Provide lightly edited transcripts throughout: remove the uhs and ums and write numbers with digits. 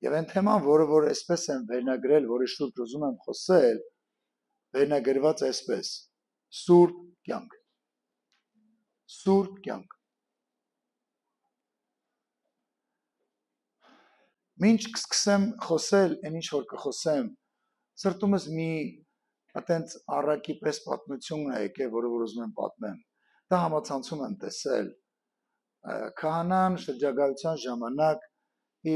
Եվ այն թեման, որ այսպես եմ վերնագրել, որի շուրջ ուզում եմ խոսել, վերնագրված այսպես. Սուրբ կյանք։ Սուրբ կյանք։ Մինչ կսկսեմ խոսել, այն ինչ որ կխոսեմ, սրտումս մի այտենց առակի պես պատմություն է եկել, որը որ ուզում եմ պատմեմ։ Դա համացանցում եմ տեսել։ Քահանան շրջագայության ժամանակ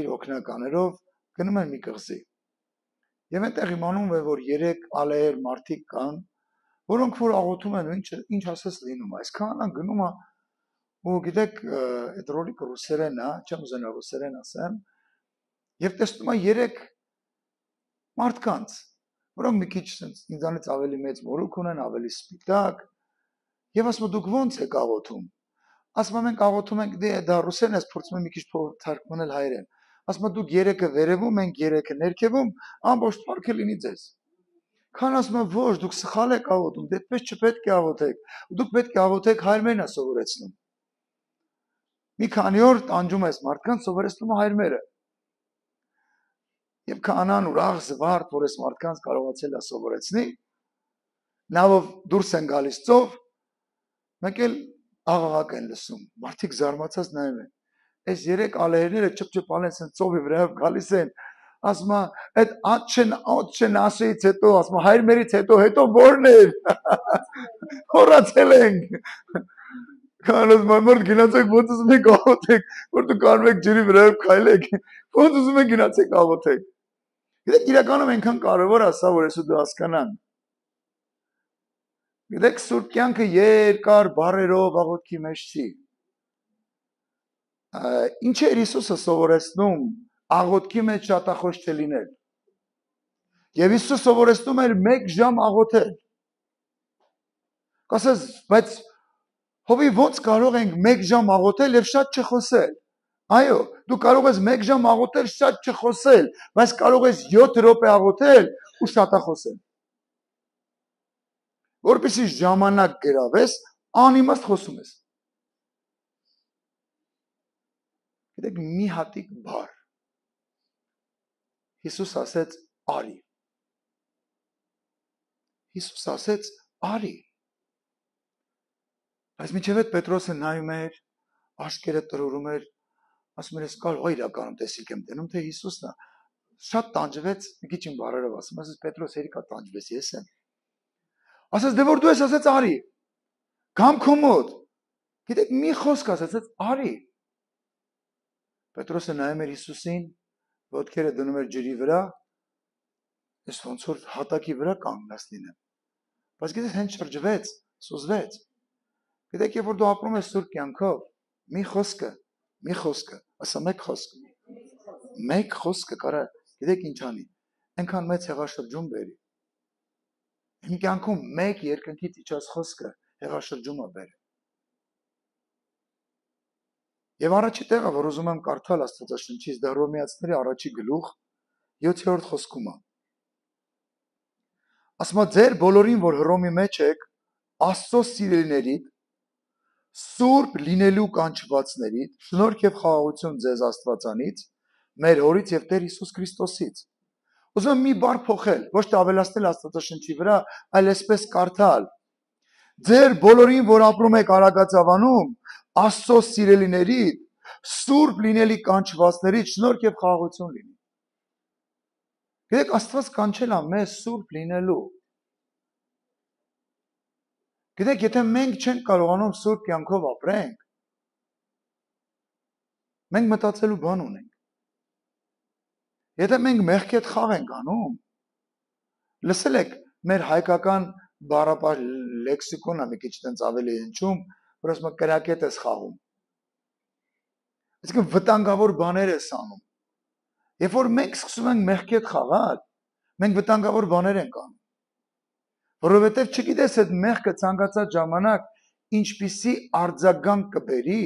իր օգնականերով գնում են մի կղզի։ Եվ այնտեղ իմանում է, որ 3 ալեհեր մարդիկ կան, որոնք որ աղոթում են, ինչ ասես լինում։ Այս քահանան գնում է ու գիտեք, այդ ռոլիկը ռուսերեն է, չեմ ուզենա ռուսերեն ասեմ, եւ տեսնում է 3 մարդկանց, որոնք մի քիչ ինձանից ավելի մեծ մորուք ունեն, ավելի սպիտակ, եւ ասում դուք ո՞նց եք աղոթում։ Ասում մենք աղոթում ենք, դա ռուսերեն է, փորձում եմ մի քիչ թարգմանել հայերեն։ Ասում դուք 3-ը վերևում, մենք 3-ը ներքևում, ամբողջ փառքը լինի ձեզ։ Քան ասում ոչ, դուք սխալ եք աղոթում, դեպպես չպետք է աղոթեք։ Դուք պետք է աղոթեք հայրմերն է սովորեցնում։ Մի քանի օր տանջում ես մարդկանց, սովորեցնում է հայրմերը։ Եվ քահանան ուրախ զվարթ, որ այս մարդկանց կարողացել է սովորեցնի, նավով դուրս են գալիս ծով, մեկ էլ աղաղակ են լսում, մարդիկ զարմացած նայում են, այս 3 ալեհերները չփչփալ են ծովի վրայով գալիս են, ասում այդ ատ ասեից հետո, ասում հայրմերից հետո որն էր, հորացել ենք, քահանոց մարդ գնացեք, ոնց ուզում եք աղոթեք, որ դուք անում եք ջրի վրայով քայլեք, ոնց ուզում եք գնացեք աղոթեք։ Գիտեք, իրականում այնքան կարևոր է սա, որ այսօր դու հասկանան։ Գիտեք, սուրբ կյանքը երկար բառերով աղոթքի մեջ չի։ Ինչ է Հիսուսը սովորեցնում աղոթքի մեջ շատախոս չլինել։ Եվ Հիսուսը սովորեցնում էր 1 ժամ աղոթել։ Կասես, բայց հովի ոնց կարող ենք 1 ժամ աղոթել եւ շատ չխոսել։ Այո, դու կարող ես 1 ժամ աղոթել, շատ չխոսել, բայց կարող ես 7 րոպե աղոթել ու շատախոսել։ Որպեսզի ժամանակ գրավես, անիմաստ խոսում ես։ Գիտեք, մի հատիկ բառ Հիսուս ասեց արի։ Հիսուս ասեց արի։ Բայց մինչև այդ Պետրոսը նայում էր, աշկերը տրորում էր, ասում էր, ես կարող իրականում տեսիք եմ տենում, թե Հիսուսն է։ Շատ տանջվեց, մի քիչ իմ բառերով ասում, ասես Պետրոս երիկա տանջվես, ես եմ։ Ասես դե որ դու ես ասեց արի։ Կամ քո մոտ։ Գիտեք, մի խոսք ասեց արի։ Պետրոսը նայում էր Հիսուսին, ոտքերը դնում էր ջրի վրա, ես ոնց որ հատակի վրա կանգնած լինեմ։ Բայց գիտեք, հենց շրջվեց, սուզվեց։ Գիտեք, երբ որ դու ապրում ես սուրբ կյանքով, մի խոսքը, ասա մեկ խոսքը կարա, գիտեք ինչ անի, այնքան մեծ հեղաշրջում բերի։ Իմ կյանքում մեկ երկնքից իջած խոսքը հեղաշրջում է բերի։ Եվ առաջի տեղը, որ ուզում եմ կարդալ Աստվածաշնչից, դա Հռոմեացիների առաջի գլուխ 7-րդ խոսքում է։ Ասում է ձեր բոլորին, որ Հռոմի մեջ եք, Աստծո սիրելիներիդ, սուրբ լինելու կանչվածներիդ, շնորհք եւ խաղաղություն ձեզ Աստվածանից, մեր Հորից եւ Տեր Հիսուս Քրիստոսից։ Ուզում եմ մի բառ փոխել, ոչ թե ավելացնել Աստվածաշնչի վրա, այլ այսպես կարդալ. ձեր բոլորին, որ ապրում եք Արագածավանում, Աստծո սիրելիներիդ, սուրբ լինելի կանչվածներից, շնորհք եւ խաղաղություն լինի։ Գիտեք, Աստված կանչել է մեզ սուրբ լինելու։ Գիտեք, եթե մենք չենք կարողանում սուրբ կյանքով ապրենք, մենք մտածելու բան ունենք։ Եթե մենք մեղքի հետ խաղ ենք անում, լսել եք մեր հայկական բառապար լեքսիկոնը մի քիչ տենց ավելի հնչում, որ ասում է կրակետ ես խաղում։ Այսինքն վտանգավոր բաներ ես անում։ Երբ որ մենք սկսում ենք մեղքի հետ խաղալ, մենք վտանգավոր բաներ ենք անում։ Որովհետև չգիտես այդ մեղքը ցանկացած ժամանակ ինչպիսի արձագանք կբերի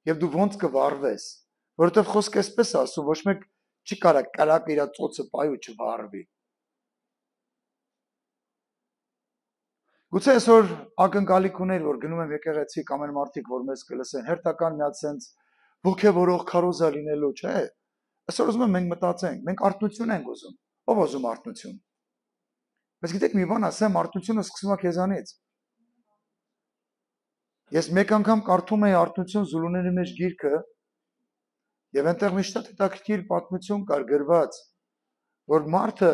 եւ դու ոնց կվարվես, որովհետև խոսքը այսպես է ասում, ոչ մեկ չի կարա կրակը իր ծոցը պայ ու չվարվի։ Գուցե այսօր ակնկալիք ուներ, որ գնում եմ եկեղեցի կամ այն մարդիկ, որ մեզ կլսեն, հերթական մի հատ sense ոգևորող քարոզա լինելու, չէ։ Այսօր ուզում եմ մենք մտածենք, մենք արթնություն ենք ուզում։ Ո՞վ ուզում արթնություն։ Բայց գիտեք մի բան ասեմ, արթնությունը սկսվում է քեզանից։ Ես մեկ անգամ կարդում էի արթնություն Զուլուների մեջ գիրքը, եւ այնտեղ մի շատ հետաքրքիր պատմություն կար գրված, որ մարդը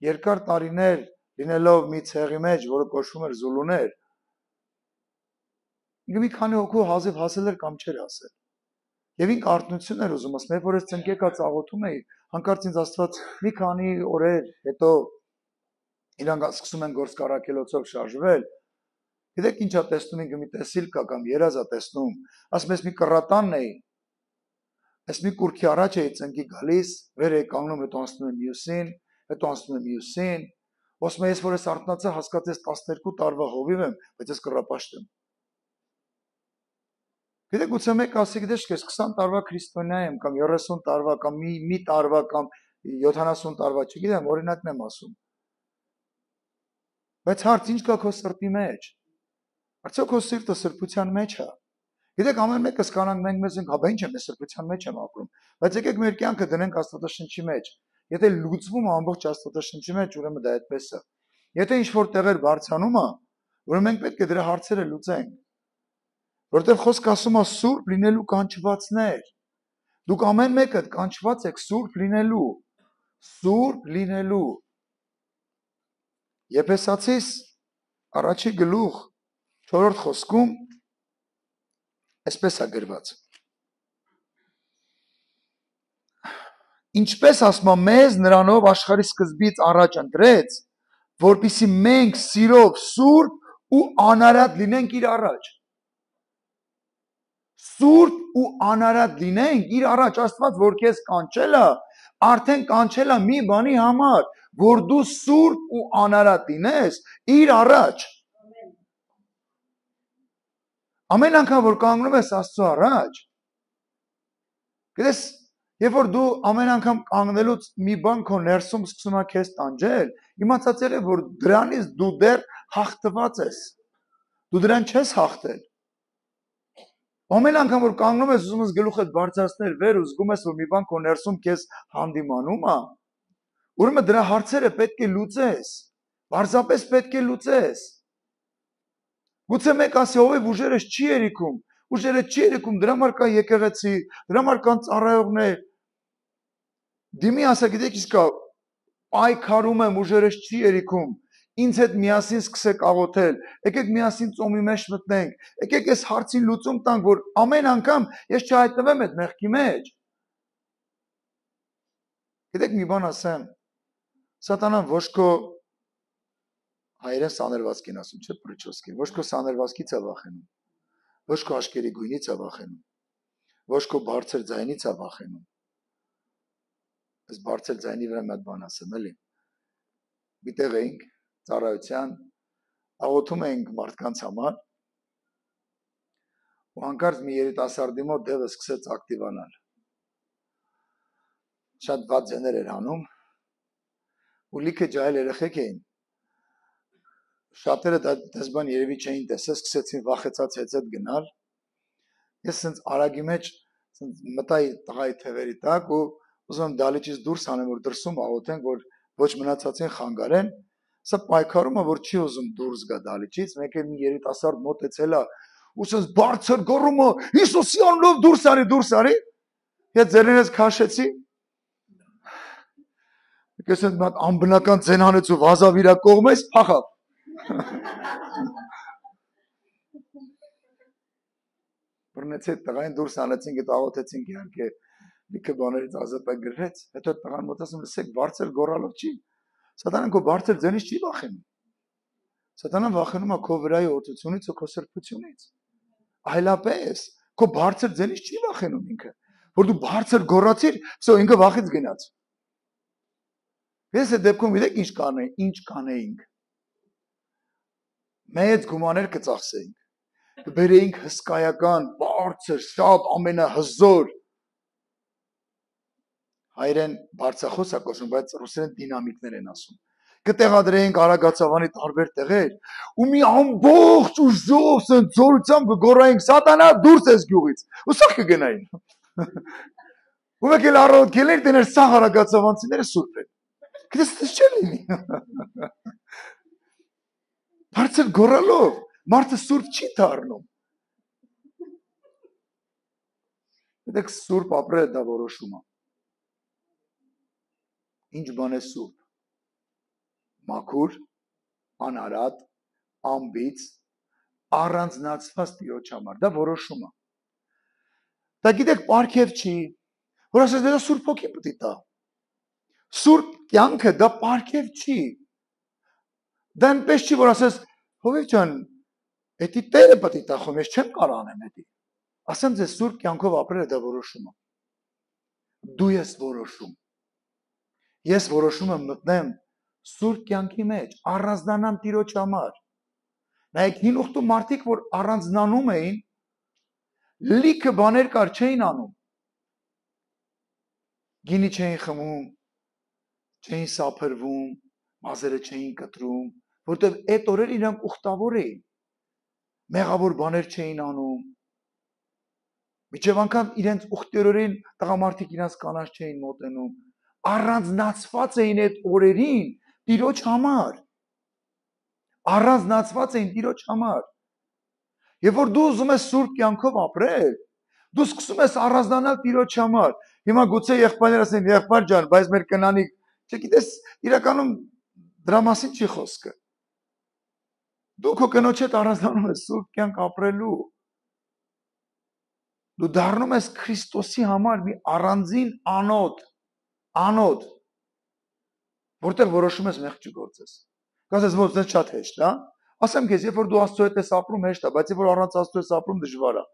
երկար տարիներ լինելով մի ցեղի մեջ, որը կոչվում էր Զուլուներ, ինքը մի քանի հոգու հազիվ հասել էր կամ չէր հասել։ Եվ ինք արթնություն էր ուզում, ասում էր, որ ես ծնկեկած աղոթում էի, հանկարծ ինձ Աստված մի քանի օրեր հետո իրանք սկսում են գործ կարակելոցով շարժվել։ Գիտեք ինչա տեսնում ինքը մի տեսիլ կա կամ երազա տեսնում, ասում ես մի կռատանն էի, ես մի կուրքի առաջ էի ծնկի գալիս, վեր էի կանգնում, հետո անցնում եմ մյուսին, հետո անցնում եմ մյուսին, ասում ես որ ես արթնացա, հասկացես 12 տարվա հովիվ եմ, բայց ես կռապաշտ եմ։ Գիտեք գուցե մեկ ասի, գիտես ես 20 տարվա քրիստոնյա եմ կամ 30 տարվա կամ մի տարվա կամ 70 տարվա, չգիտեմ, օրինակն եմ ասում։ Բայց հարց ինչ կա քո սրտի մեջ։ Արդյոք քո սիրտը սրբության մեջ է։ Գիտեք ամեն մեկը սկանանք մենք մեզ ենք, հա բա ինչ եմ, ես սրբության մեջ եմ ապրում։ Բայց եկեք մեր կյանքը դնենք Աստվածաշնչի մեջ։ Եթե լուծվում է ամբողջ Աստվածաշնչի մեջ, ուրեմն դա այդպես է։ Եթե ինչ որ տեղեր բարձանում է, ուրեմն մենք պետք է դրա հարցերը լուծենք։ Որտեղ խոսք ասում է սուրբ լինելու կանչվածներ։ Դուք ամեն մեկը կանչված եք սուրբ լինելու։ Սուրբ լինելու։ Եփեսացիս առաջի գլուխ 4-րդ խոսքում այսպես է գրված։ Ինչպես ասում է մեզ նրանով աշխարհի սկզբից առաջ ընտրեց, որպեսզի մենք սիրով սուրբ ու անարատ լինենք իր առաջ։ Սուրբ ու անարատ լինենք իր առաջ, Աստված որ քեզ կանչել է, արդեն կանչել է մի բանի համար, որ դու սուրբ ու անարատ լինես իր առաջ։ Ամեն անգամ որ կանգնում ես Աստծո առաջ, գիտես, երբ որ դու ամեն անգամ կանգնելուց մի բան քո ներսում սկսում է քեզ տանջել, իմացած եղե որ դրանից դու դեռ հաղթված ես։ Դու դրան չես հաղթել։ Ամեն անգամ որ կանգնում ես ուզում ես գլուխդ բարձրացնել վեր ու զգում ես որ մի բան քո ներսում քեզ հանդիմանում է, ուրեմն դրա հարցերը պետք է լուծես։ Պարզապես պետք է լուծես։ Գուցե մեկ ասի ով ուժերս չի երիքում, ուժերը չի երիքում, դրա համար կա եկեղեցի, դրա համար կան ծառայողներ։ Դիմի ասա գիտեք իսկ պայքարում եմ ուժերս չի երիքում։ Ինձ հետ միասին սկսեք աղոթել, եկեք միասին ծոմի մեջ մտնենք, եկեք այս հարցին լուծում տանք, որ ամեն անգամ ես չհայտնվեմ այդ մեղքի մեջ։ Գիտեք մի բան ասեմ, սատանան ոչ քո հայերեն սաներվածքին ասում, չէ՞ պրիչոսկին, ոչ քո սաներվածքից է վախենում, ոչ քո աշկերի գույնից է վախենում, ոչ քո բարձր ձայնից է վախենում։ Այս բարձր ձայնի վրա մի հատ բան ասեմ, էլի։ Միտեղ էինք ծառայության, աղոթում էինք մարդկանց համար, ու հանկարծ մի երիտասարդի մոտ դևը սկսեց ակտիվանալ։ Շատ վատ ձեներ էր անում, ու լիքը ջահել երեխեք էին։ Շատերը դες բան երևի չէին տեսել, սկսեցին վախեցած հեծետ գնալ։ Ես սենց արագի մեջ մտայի տղայի թևերի տակ ու ուզում եմ դալիճից դուրս անեմ, որ դրսում աղոթենք, որ ոչ մնացածին խանգարեն։ Սա պայքարում է, որ չի ուզում դուրս գա դալիճից, մեկ է մի երիտասարդ մոտեցել է, ու սենց բարձր գոռում է, Հիսուսի անունով դուրս արի, դուրս արի։ Ես ձեռներս քաշեցի։ Ես այդ մատ անբնական ձեն հանեց ու վազավ իրա կողմից, փախավ։ Բռնեցի տղային դուրս անեցինք, այդ աղոթեցինք իհարկե լիքը բաներից ազատագրվեց, հետո տղան մոտ ասում լսեք բարձր գոռալով չի։ Սատանան քո բարձր ձենից չի վախենում։ Սատանան վախենում է քո վրայի օծությունից ու քո սրբությունից։ Այլապես քո բարձր ձենից չի վախենում ինքը, որ դու բարձր գոռացիր, всё ինքը վախից գնաց։ Ես այդ դեպքում գիտեք ինչ կանեինք։ Մեծ գումարներ կծախսեինք։ Բերեինք հսկայական, բարձր, շատ ամենահզոր հայերեն բարձախոս է կոչվում, բայց ռուսերեն դինամիկներ են ասում։ Կտեղադրեինք Արագածավանի տարբեր տեղեր, ու մի ամբողջ ուժով սենց զորությամբ կգոռայինք սատանա դուրս ես գյուղից, ու սա կգնային։ Ու եկել առավոտ գելեր դներ սա հարագացավանցիները սուրբ են։ Քրիստոս չլինի։ Բարձր գորալով մարդը սուրբ չի դառնում։ Դեք սուրբ ապրել դա որոշում է։ Ինչ բան է սուրբ։ Մաքուր, անարատ, ամբից, առանձնացված Տիրոջ համար, դա որոշում է։ Դա գիտեք պարգև չի, որ ասես դա սուրբ հոգի պետք է տա։ Սուրբ կյանքը դա պարգև չի։ Դա այնպես չի, որ ասես Հովիվ ջան, էդի Տերը պետք է տա, խոմ ես չեմ կարող անեմ էդի։ Ասեմ ձեզ սուրբ կյանքով ապրելը դա որոշում է։ Դու ես որոշում։ Ես որոշում եմ մտնեմ սուրբ կյանքի մեջ, առանձնանամ Տիրոջ համար։ Նայեք հին ուխտու մարդիկ, որ առանձնանում էին, լիքը բաներ կար չէին անում։ Գինի չէին խմում, չէին սափրվում, մազերը չէին կտրում, որտեղ այդ օրերը իրանք ուխտավոր էին։ Մեղավոր բաներ չէին անում։ Միջև անգամ իրենց ուխտերորեն տղամարդիկ իրենց կանանց չէին մոտենում, առանձնացված էին այդ օրերին Տիրոջ համար։ Առանձնացված էին Տիրոջ համար։ Եվ որ դու ուզում ես սուրբ կյանքով ապրել, դու սկսում ես առանձնանալ Տիրոջ համար։ Հիմա գուցե եղբայրները ասեն, եղբայր ջան, բայց մեր կնանիկ, չգիտես, իրականում դրա մասին չի խոսքը։ Դու քո կնոջ հետ առանձնանում ես սուրբ կյանք ապրելու։ Դու դառնում ես Քրիստոսի համար մի առանձին անոթ, որտեղ որոշում ես մեղք չգործես։ Կասես ոնց դա շատ հեշտ է, հա։ Ասեմ քեզ, երբ որ դու Աստծո հետ ես ապրում, հեշտ է, բայց երբ որ առանց Աստծո ես ապրում, դժվար է։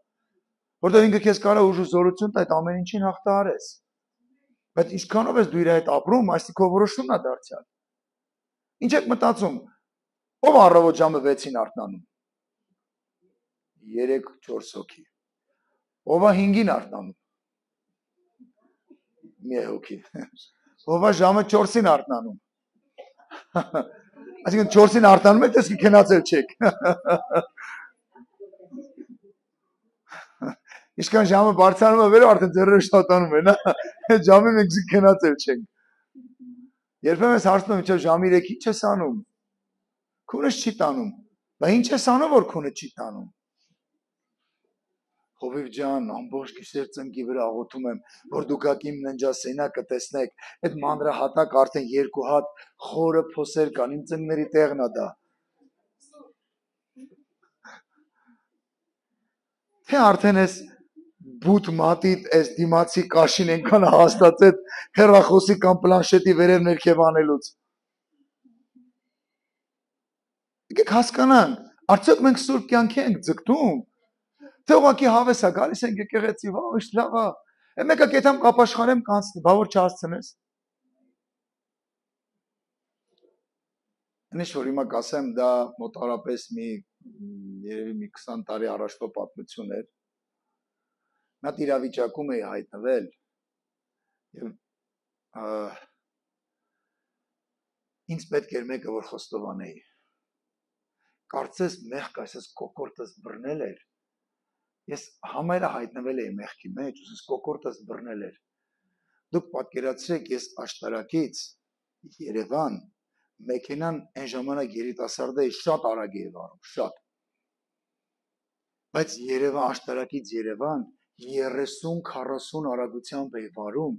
Որտեղ ինքը քեզ կարա ուժ ու զորություն տա այդ ամեն ինչին հաղթահարես։ Բայց ինչքանով ես դու իր հետ ապրում, այսինքն քո որոշումն է դարձյալ։ Ինչ եք մտածում։ Ով առավոտ ժամը 6-ին արթնանում։ 3-4 հոգի։ Ով է 5-ին արթնանում։ Մի հոգի։ Ով է ժամը 4-ին արթնանում։ Այսինքն 4-ին արթնանում եք, դες քնացել չեք։ Ինչքան ժամը բարձրանում է վեր, արդեն ձեռները շատանում են, հա։ Այդ ժամին մենք քնացել չենք։ Երբեմն ես հարցնում եմ, ինչո՞ ժամի 3 ինչ ես անում։ Քունս չի տանում։ Բայց ինչ ես անում, որ քունը չի տանում։ Հովիվ ջան, ամբողջ գիշեր ծնկի վրա աղոթում եմ, որ դուք ակիմ ննջասենակը տեսնեք, այդ մանրահատակ արդեն 2 հատ խորը փոսեր կան, իմ ծնկների տեղն է դա։ Թե արդեն ես բութ մատիտ այս դիմացի կաշին ենքան հաստացեց հեռախոսի կամ պլանշետի վերև ներքև անելուց։ Եկեք հասկանանք, արդյոք մենք սուրբ կյանքի ենք ձգտում։ Թե ուղղակի հավես է գալիս ենք եկեղեցի, վա, ինչ լավ է։ Մեկը կեթամ կապաշխարեմ կանցնի, բա որ չհասցնես։ Ինչ որ հիմա կասեմ, դա մոտավորապես երևի մի 20 տարի առաջվա պատմություն էր։ Նա իրավիճակում էի հայտնվել եւ ինձ պետք էր մեկը որ խոստովանեի։ Կարծես մեղք այսպես կոկորտս բռնել էր։ Ես համարը հայտնվել էի մեղքի մեջ, ուսես կոկորտս բռնել էր։ Դուք պատկերացրեք, ես աշտարակից Երևան մեքենան այն ժամանակ երիտասարդ էի, շատ արագ էի վարում, շատ։ Բայց Երևան աշտարակից Երևան 30-40 արագությամբ էի վարում,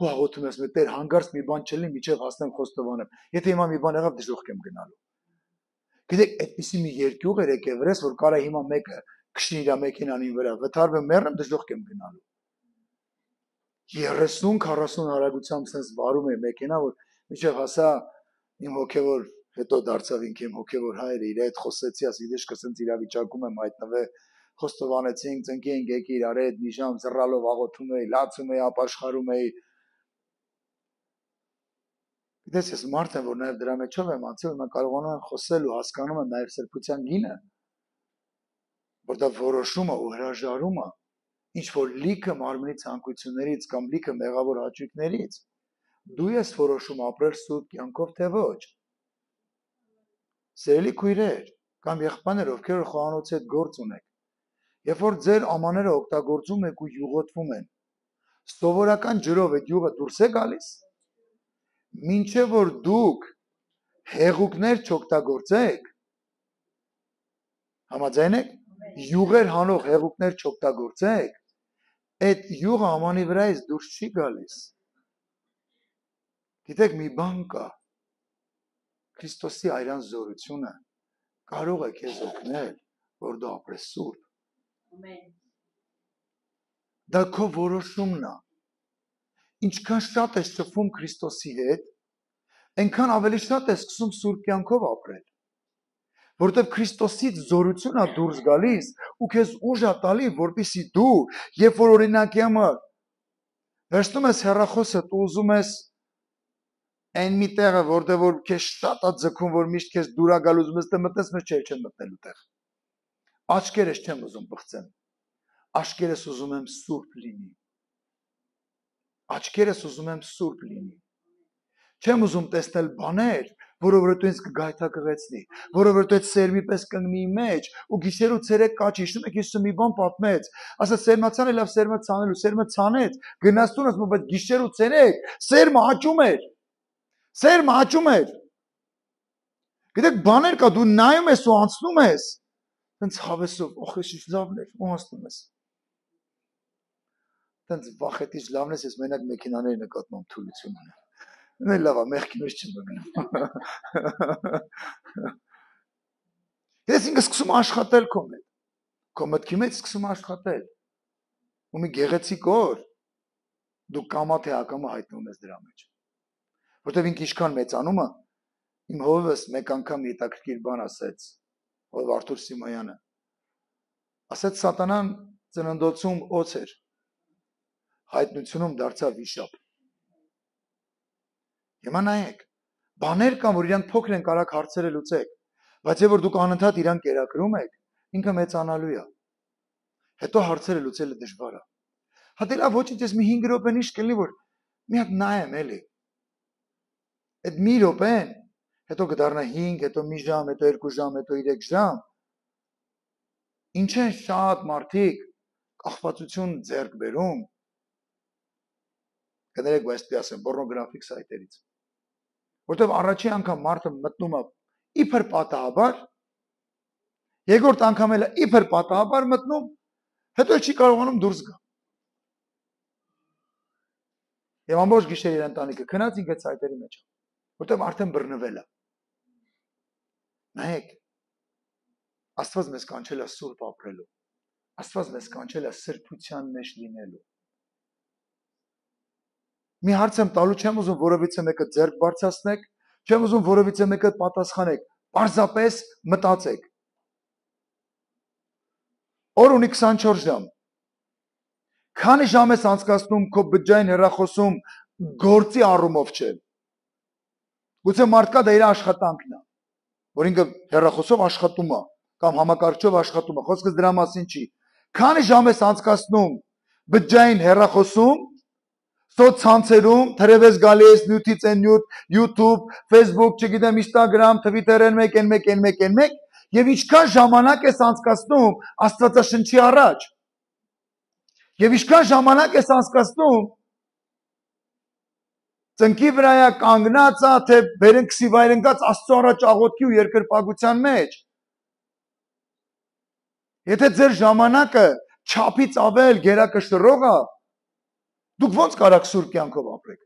ու աղոթում ես մտեր հանգարց մի բան չլինի, միջև հասնեմ խոստովանեմ։ Եթե հիմա մի բան եղավ, դժոխք եմ գնալու։ Գիտեք, այդպիսի մի երկյուղ էր եկել վրաս, որ կարա հիմա մեկը քշի իր մեքենանին վրա, վթարվեմ մեռնեմ, դժոխք եմ գնալու։ 30-40 արագությամբ sense վարում էի մեքենա, որ միջև հասա իմ հոգևոր, հետո դարձավ ինքն իմ հոգևոր հայրը, իր հետ խոսեցի, ասի դες կսենց իրավիճակում եմ հայտնվել, խոստովանեցինք, ծնկի ենք եկի իրար հետ մի ժամ զռալով աղոթում էի, լացում էի, ապաշխարում էի։ Գիտես, ես մարդ եմ, որ նաև դրա մեջով եմ անցել, mən կարողանում եմ խոսել ու հասկանում եմ նաև սրբության գինը, որ դա որոշումը ու հրաժարումը, ինչ որ լիքը մարմնի ցանկություններից կամ լիքը մեղավոր հաճույքներից, դու ես որոշում ապրել սուրբ կյանքով թե ոչ։ Սիրելի քույրեր կամ եղբայրներ, ովքեր խոհանոցի հետ գործ ունեք, երբ որ ձեր ամաները օգտագործում եք ու յուղոտվում են, Սովորական ջրով այդ յուղը դուրս է գալիս, մինչև որ դուք հեղուկներ չօգտագործեք, համաձայն եք, յուղեր հանող հեղուկներ չօգտագործեք, այդ յուղը ամանի վրայից դուրս չի գալիս։ Գիտեք, մի բան կա, Քրիստոսի այրան զորությունը կարող է քեզ օգնել, որ դու ապրես սուրբ։ Դա քո որոշումն է։ Ինչքան շատ ես շփվում Քրիստոսի հետ, այնքան ավելի շատ ես սկսում սուրբ կյանքով ապրել։ Որտեւ Քրիստոսից զորությունն է դուրս գալիս ու քեզ ուժ է տալի, որպեսզի դու, երբ որ օրինակի համար վերցնում ես հեռախոսը, դու ուզում ես այն մի տեղը, որտեղ որ քեզ շատ է ձգում, որ միշտ քեզ դուր է գալու, ուզում ես դե մտես, մեջ չեմ մտնելու տեղ։ Աչքերս չեմ ուզում բղծեմ։ Աչքերս ուզում եմ սուրբ լինի։ Աչքերս ուզում եմ սուրբ լինի։ Չեմ ուզում տեսնել բաներ, որովհետև ինձ կգայթակղեցնի, որովհետև այդ սերմի պես կընկնի մեջ, ու գիշեր ու ցերեկ կաչի, հիշում եք, Հիսուսը մի բան պատմեց, ասաց սերմացանը լավ սերմը ցանելու, սերմը ցանեց, գնաց տուն, ասում բայց գիշեր ու ցերեկ սերմը աճում էր։ Սերմը աճում էր։ Գիտեք, բաներ կա, դու նայում ես ու անցնում ես, տենց հավեսով, օխ, ինչ լավն էր, ու անցնում ես։ Տենց վախետից լավն ես, ես մենակ մեքենաների նկատմամբ թուլություն ունեմ։ Նա լավ է, մեղքի մեջ չեմ մգնում։ Ես ինքը սկսում աշխատել քո մեջ։ Քո մտքի մեջ սկսում աշխատել։ Ու մի գեղեցիկ օր դու կամա թե ակամա հայտնվում ես դրա մեջ։ Որտեւ ինքը ինչքան մեծանում է, իմ հովս մեկ անգամ հետաքրքիր բան ասեց, ով Արթուր Սիմոյանը։ Ասեց սատանան ծննդոցում օձ էր, հայտնությունում դարձավ վիշապ։ Հիմա նայեք, բաներ կան, որ իրանք փոքր են, կարակ հարցերը լուծեք, բայց երբ որ դուք անընդհատ իրանք կերակրում եք, ինքը մեծանալու է։ Հետո հարցերը լուծելը դժվար է։ Հատե լավ ոչինչ, ես մի 5 րոպե ինչ կլինի, որ մի հատ նայեմ էլի։ Այդ մի րոպեն, հետո կդառնա 5, հետո մի ժամ, հետո 2 ժամ, հետո 3 ժամ։ Ինչ են շատ մարդիկ կախվածություն ձեռք բերում։ Կներեք, բայց դե ասեմ, պորնոգրաֆիկ սայթերից։ Որտեվ առաջի անգամ մարդը մտնում է իբր պատահաբար, երկրորդ անգամ էլ իբր պատահաբար մտնում, հետո չի կարողանում դուրս գա։ Եվ ամբողջ գիշեր իր ընտանիքը քնած ինքը սայթերի մեջ է, որտեվ արդեն բռնվել է։ Նայեք, Աստված մեզ կանչել է սուրբ ապրելու։ Աստված մեզ կանչել է սրբության մեջ լինելու։ Մի հարց եմ տալու, չեմ ուզում որևիցե մեկը ձեռք բարձրացնեք, չեմ ուզում որևիցե մեկը պատասխանեք, պարզապես մտածեք։ Օր ունի 24 ժամ։ Քանի ժամ ես անցկացնում քո բջջային հեռախոսում գործի առումով չէ։ Գուցե մարդկա դա իր աշխատանքն է, որ ինքը հեռախոսով աշխատում է կամ համակարգչով աշխատում է, խոսքը դրա մասին չի։ Քանի ժամ ես անցկացնում բջջային հեռախոսում, սոցցանցերում, թերևս գալի ես նյութից են նյութ, YouTube, Facebook, չգիտեմ, Instagram, Twitter, n1, եւ ինչքան ժամանակ ես անցկացնում Աստվածաշնչի առաջ։ Եվ ինչքան ժամանակ ես անցկացնում ծնկի վրայա կանգնած է, թե բերենքսի վայրընկած Աստծո առաջ աղոթքի ու երկրպագության մեջ։ Եթե ձեր ժամանակը չափից ավել գերակշռող է, դուք ո՞նց կարաք սուրբ կյանքով ապրեք։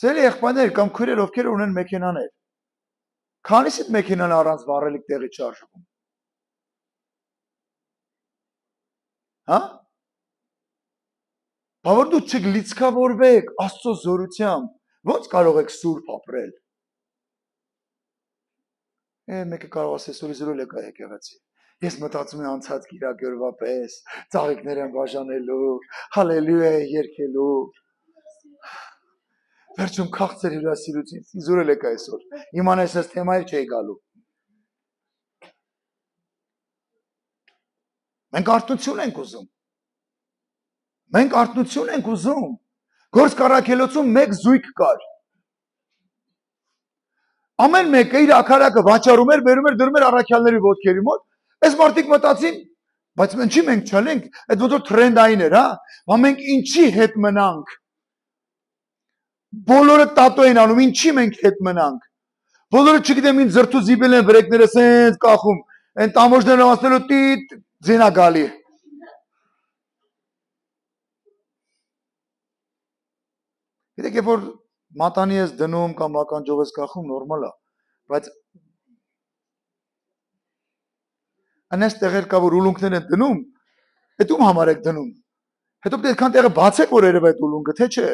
Սիրելի եղբայրներ կամ քույրեր, ովքեր ունեն մեքենաներ, քանիսիդ մեքենան առանց վառելիք տեղի չարժվում։ Հա? Բա որ դուք չլիցքավորվեք Աստծո զորությամբ, ո՞նց կարող եք սուրբ ապրել։ Մեկը կարող ասես ուրիշ լեկա եկեղեցի։ Ես մտածում եմ անցած կիրակյորվա պես, ծաղիկներ եմ բաժանելու, հալելույա երգելու։ Վերջում քաղցր հյուրասիրություն, իզուրել եկա այսօր։ Իմանես այս թեմայով չէի գալու։ Մենք արթնություն ենք ուզում։ Մենք արթնություն ենք ուզում։ Գործ Կարաքելոցում մեկ զույգ կար։ Ամեն մեկը իր ակարակը վաճառում էր, բերում էր, դրում էր առաքյալների ոտքերի մոտ։ Այս մարդիկ մտածին, Բայց ինչի մենք չալենք, այդ ոնց որ տրենդային էր, հա? Բա մենք ինչի հետ մնանք։ Բոլորը տատո են անում, ինչի մենք հետ մնանք։ Բոլորը չգիտեմ ինչ զրթու զիբել են վրեկները սենց կախում, այն տամոջները ասնելու տիտ ձենա գալի։ Գիտեք, երբ որ մատանի ես դնում կամ ականջով ես կախում, նորմալ է, բայց անես տեղեր կա, որ ուլունքներ են դնում, այդ ում համար եք դնում։ Հետո պետք է այդքան տեղը բացեք, որ երևա այդ ուլունքը, թե չէ։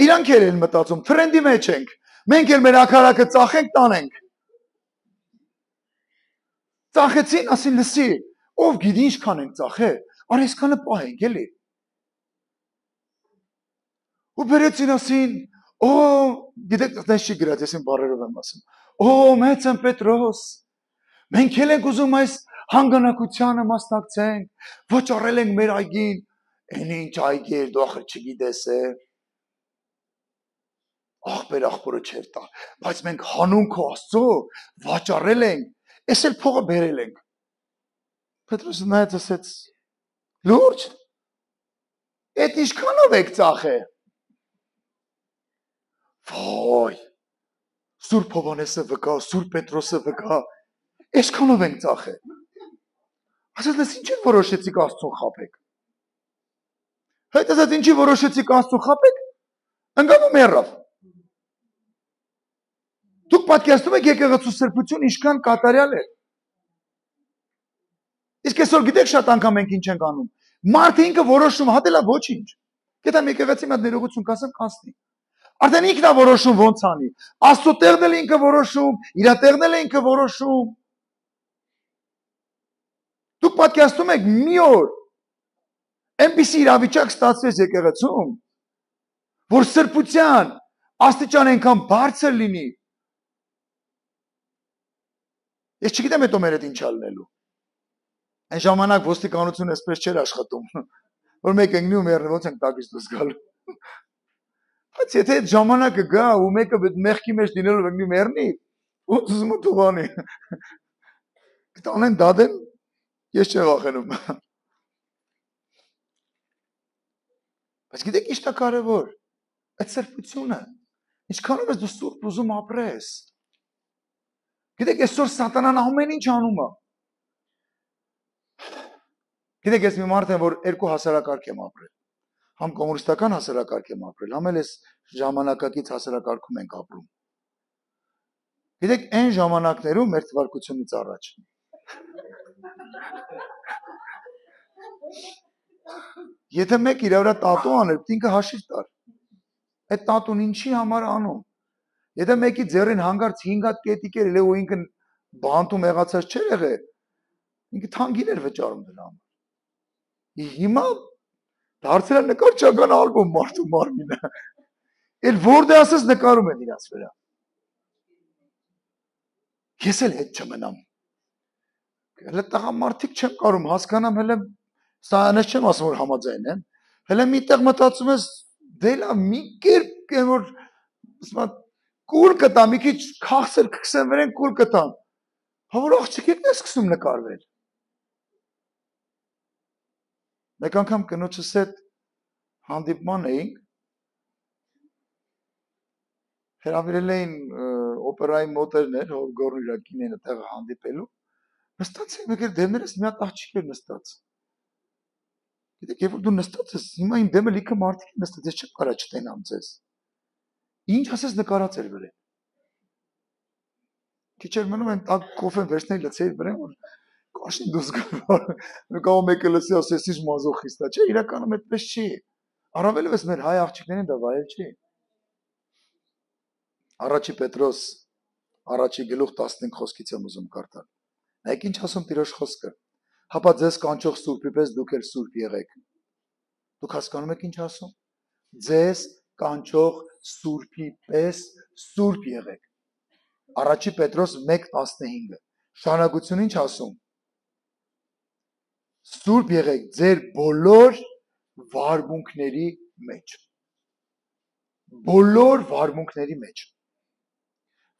Իրանք են մտածում, թրենդի մեջ ենք։ Մենք էլ մեր ակարակը ծախենք, տանենք։ Ծախեցին, ասին լսի, ով գիտի ինչքան ենք ծախել, արի այսքանը պահենք, էլի։ Ու բերեցին ասին, օ, գիտեք, դες չի գրած, ես իմ բառերով եմ ասում։ Օ, մեծն Պետրոս, մենք էլ ենք ուզում այս հանգանակությանը մասնակցենք, վաճառել ենք մեր այգին, այն ինչ այգի էր, դու ախր չգիտես է։ Ախպեր ախպորը չեր տա, բայց մենք հանուն քո Աստծո վաճառել ենք, ես էլ փողը բերել ենք։ Պետրոսը նայեց ասեց. լուրջ, այդ ինչքանով եք ծախել։ Ոյ, Սուրբ Հովհաննեսը վկա, Սուրբ Պետրոսը վկա, այսքանով ենք ծախել։ Ասած դες ինչ որոշեցիք Աստծուն խաբեք։ Հետ ասած ինչի որոշեցիք Աստծուն խաբեք, ընկավ ու մեռավ։ Դուք պատկերացնում եք եկեղեցու սրբություն ինչքան կատարյալ է։ Իսկ այսօր գիտեք շատ անգամ մենք ինչ ենք անում։ Մարդը ինքը որոշում, հատելա ոչինչ։ Գիտեմ եկեղեցի մոտ ներողություն կասեմ, կանցնի։ Արդեն ինքն է որոշում ոնց անի։ Աստծո տեղն էլ ինքը որոշում, իր տեղն էլ ինքը որոշում։ Դուք պատկերացնում եք մի օր այնպիսի իրավիճակ ստացվեց եկեղեցում, որ սրբության աստիճան այնքան բարձր լինի։ Ես չգիտեմ հետո մեր հետ ինչ ալնելու։ Այն ժամանակ ոստիկանությունը այսպես չէր աշխատում, որ մեկ ընկնի ու մեռնի, ոնց ենք տակից դուրս գալու։ Բայց եթե այդ ժամանակը գա ու մեկը մեղքի մեջ լինելով ընկնի մեռնի, ոնց ուզում է թողանի։ Կտանեն դադեն, ես չեմ վախենում։ Բայց գիտեք ինչ է կարևոր։ Այդ սրբությունը, ինչքանով ես դու սուրբ ուզում ապրես։ Գիտեք այսօր սատանան ամեն ինչ անում է։ Գիտեք ես մի մարդ եմ, որ երկու հասարակարգ եմ ապրել։ Համ կոմունիստական հասարակարգ եմ ապրել, համ էլ այս ժամանակակից հասարակարգում ենք ապրում։ Գիտեք այն ժամանակներում մեր թվարկությունից առաջ։ Եթե մեկ իր վրա տատու աներ, ինքը հաշիվ տար։ Այդ տատուն ինչի համար անում։ Եթե մեկի ձեռին հանգարց 5 հատ կետիկ էր, ու ինքը բանտում եղածած չէր եղել, ինքը թանկին էր վճարում դրա համար։ Հիմա դարձել է նկարչական ալբոմ մարդու մարմինը։ Էլ որտե ասես նկարում են իրաց վրա։ Ես էլ հետ չմնամ։ Հələ տղամարդիկ չեմ կարում հասկանամ, հələ սա անես չեմ ասում որ համաձայն եմ։ Հələ միտեղ մտածում ես դե լավ մի կերպ որ ասում կուլ կտամ, մի քիչ քաղցր կքսեմ վրան կուլ կտամ։ Հա որ աղջիկներն է սկսում նկարվել։ Մեկ անգամ կնոջս հետ հանդիպման էինք։ Հրավիրել էին օպերայի մոտերներ, հոր գորնիրակին են այդտեղ հանդիպելու։ Նստած եմ եկել դեմներս մի հատ աղջիկ էր նստած։ Գիտեք, երբ որ դու նստած ես, հիմա իմ դեմը լիքը մարդիկ են նստած, ես չեմ կարա չտենամ ձեզ։ Ինչ ասես նկարած էր վրան։ Քիչ էր մնում են տակ կոֆեն վերցնել լցեի վրան, որ կաշին դուրս գա։ Նկավ մեկը լսի ասես ինչ մազոխիստ է, չէ, իրականում այդպես չի։ Առավելևս մեր հայ աղջիկներին դա վայել չի։ Առաջի Պետրոս, առաջի գլուխ 15 խոսքից եմ ուզում կարդալ։ Նայեք ինչ ասում Տիրոջ խոսքը։ Հապա ձեզ կանչող Սուրբի պես դուք էլ սուրբ եղեք։ Դուք հասկանում եք ինչ ասում։ Ձեզ կանչող Սուրբի պես սուրբ եղեք։ Առաջի Պետրոս 1:15-ը։ Շարունակություն ինչ ասում։ Սուրբ եղեք ձեր բոլոր վարմունքների մեջ։ բոլոր վարմունքների մեջ։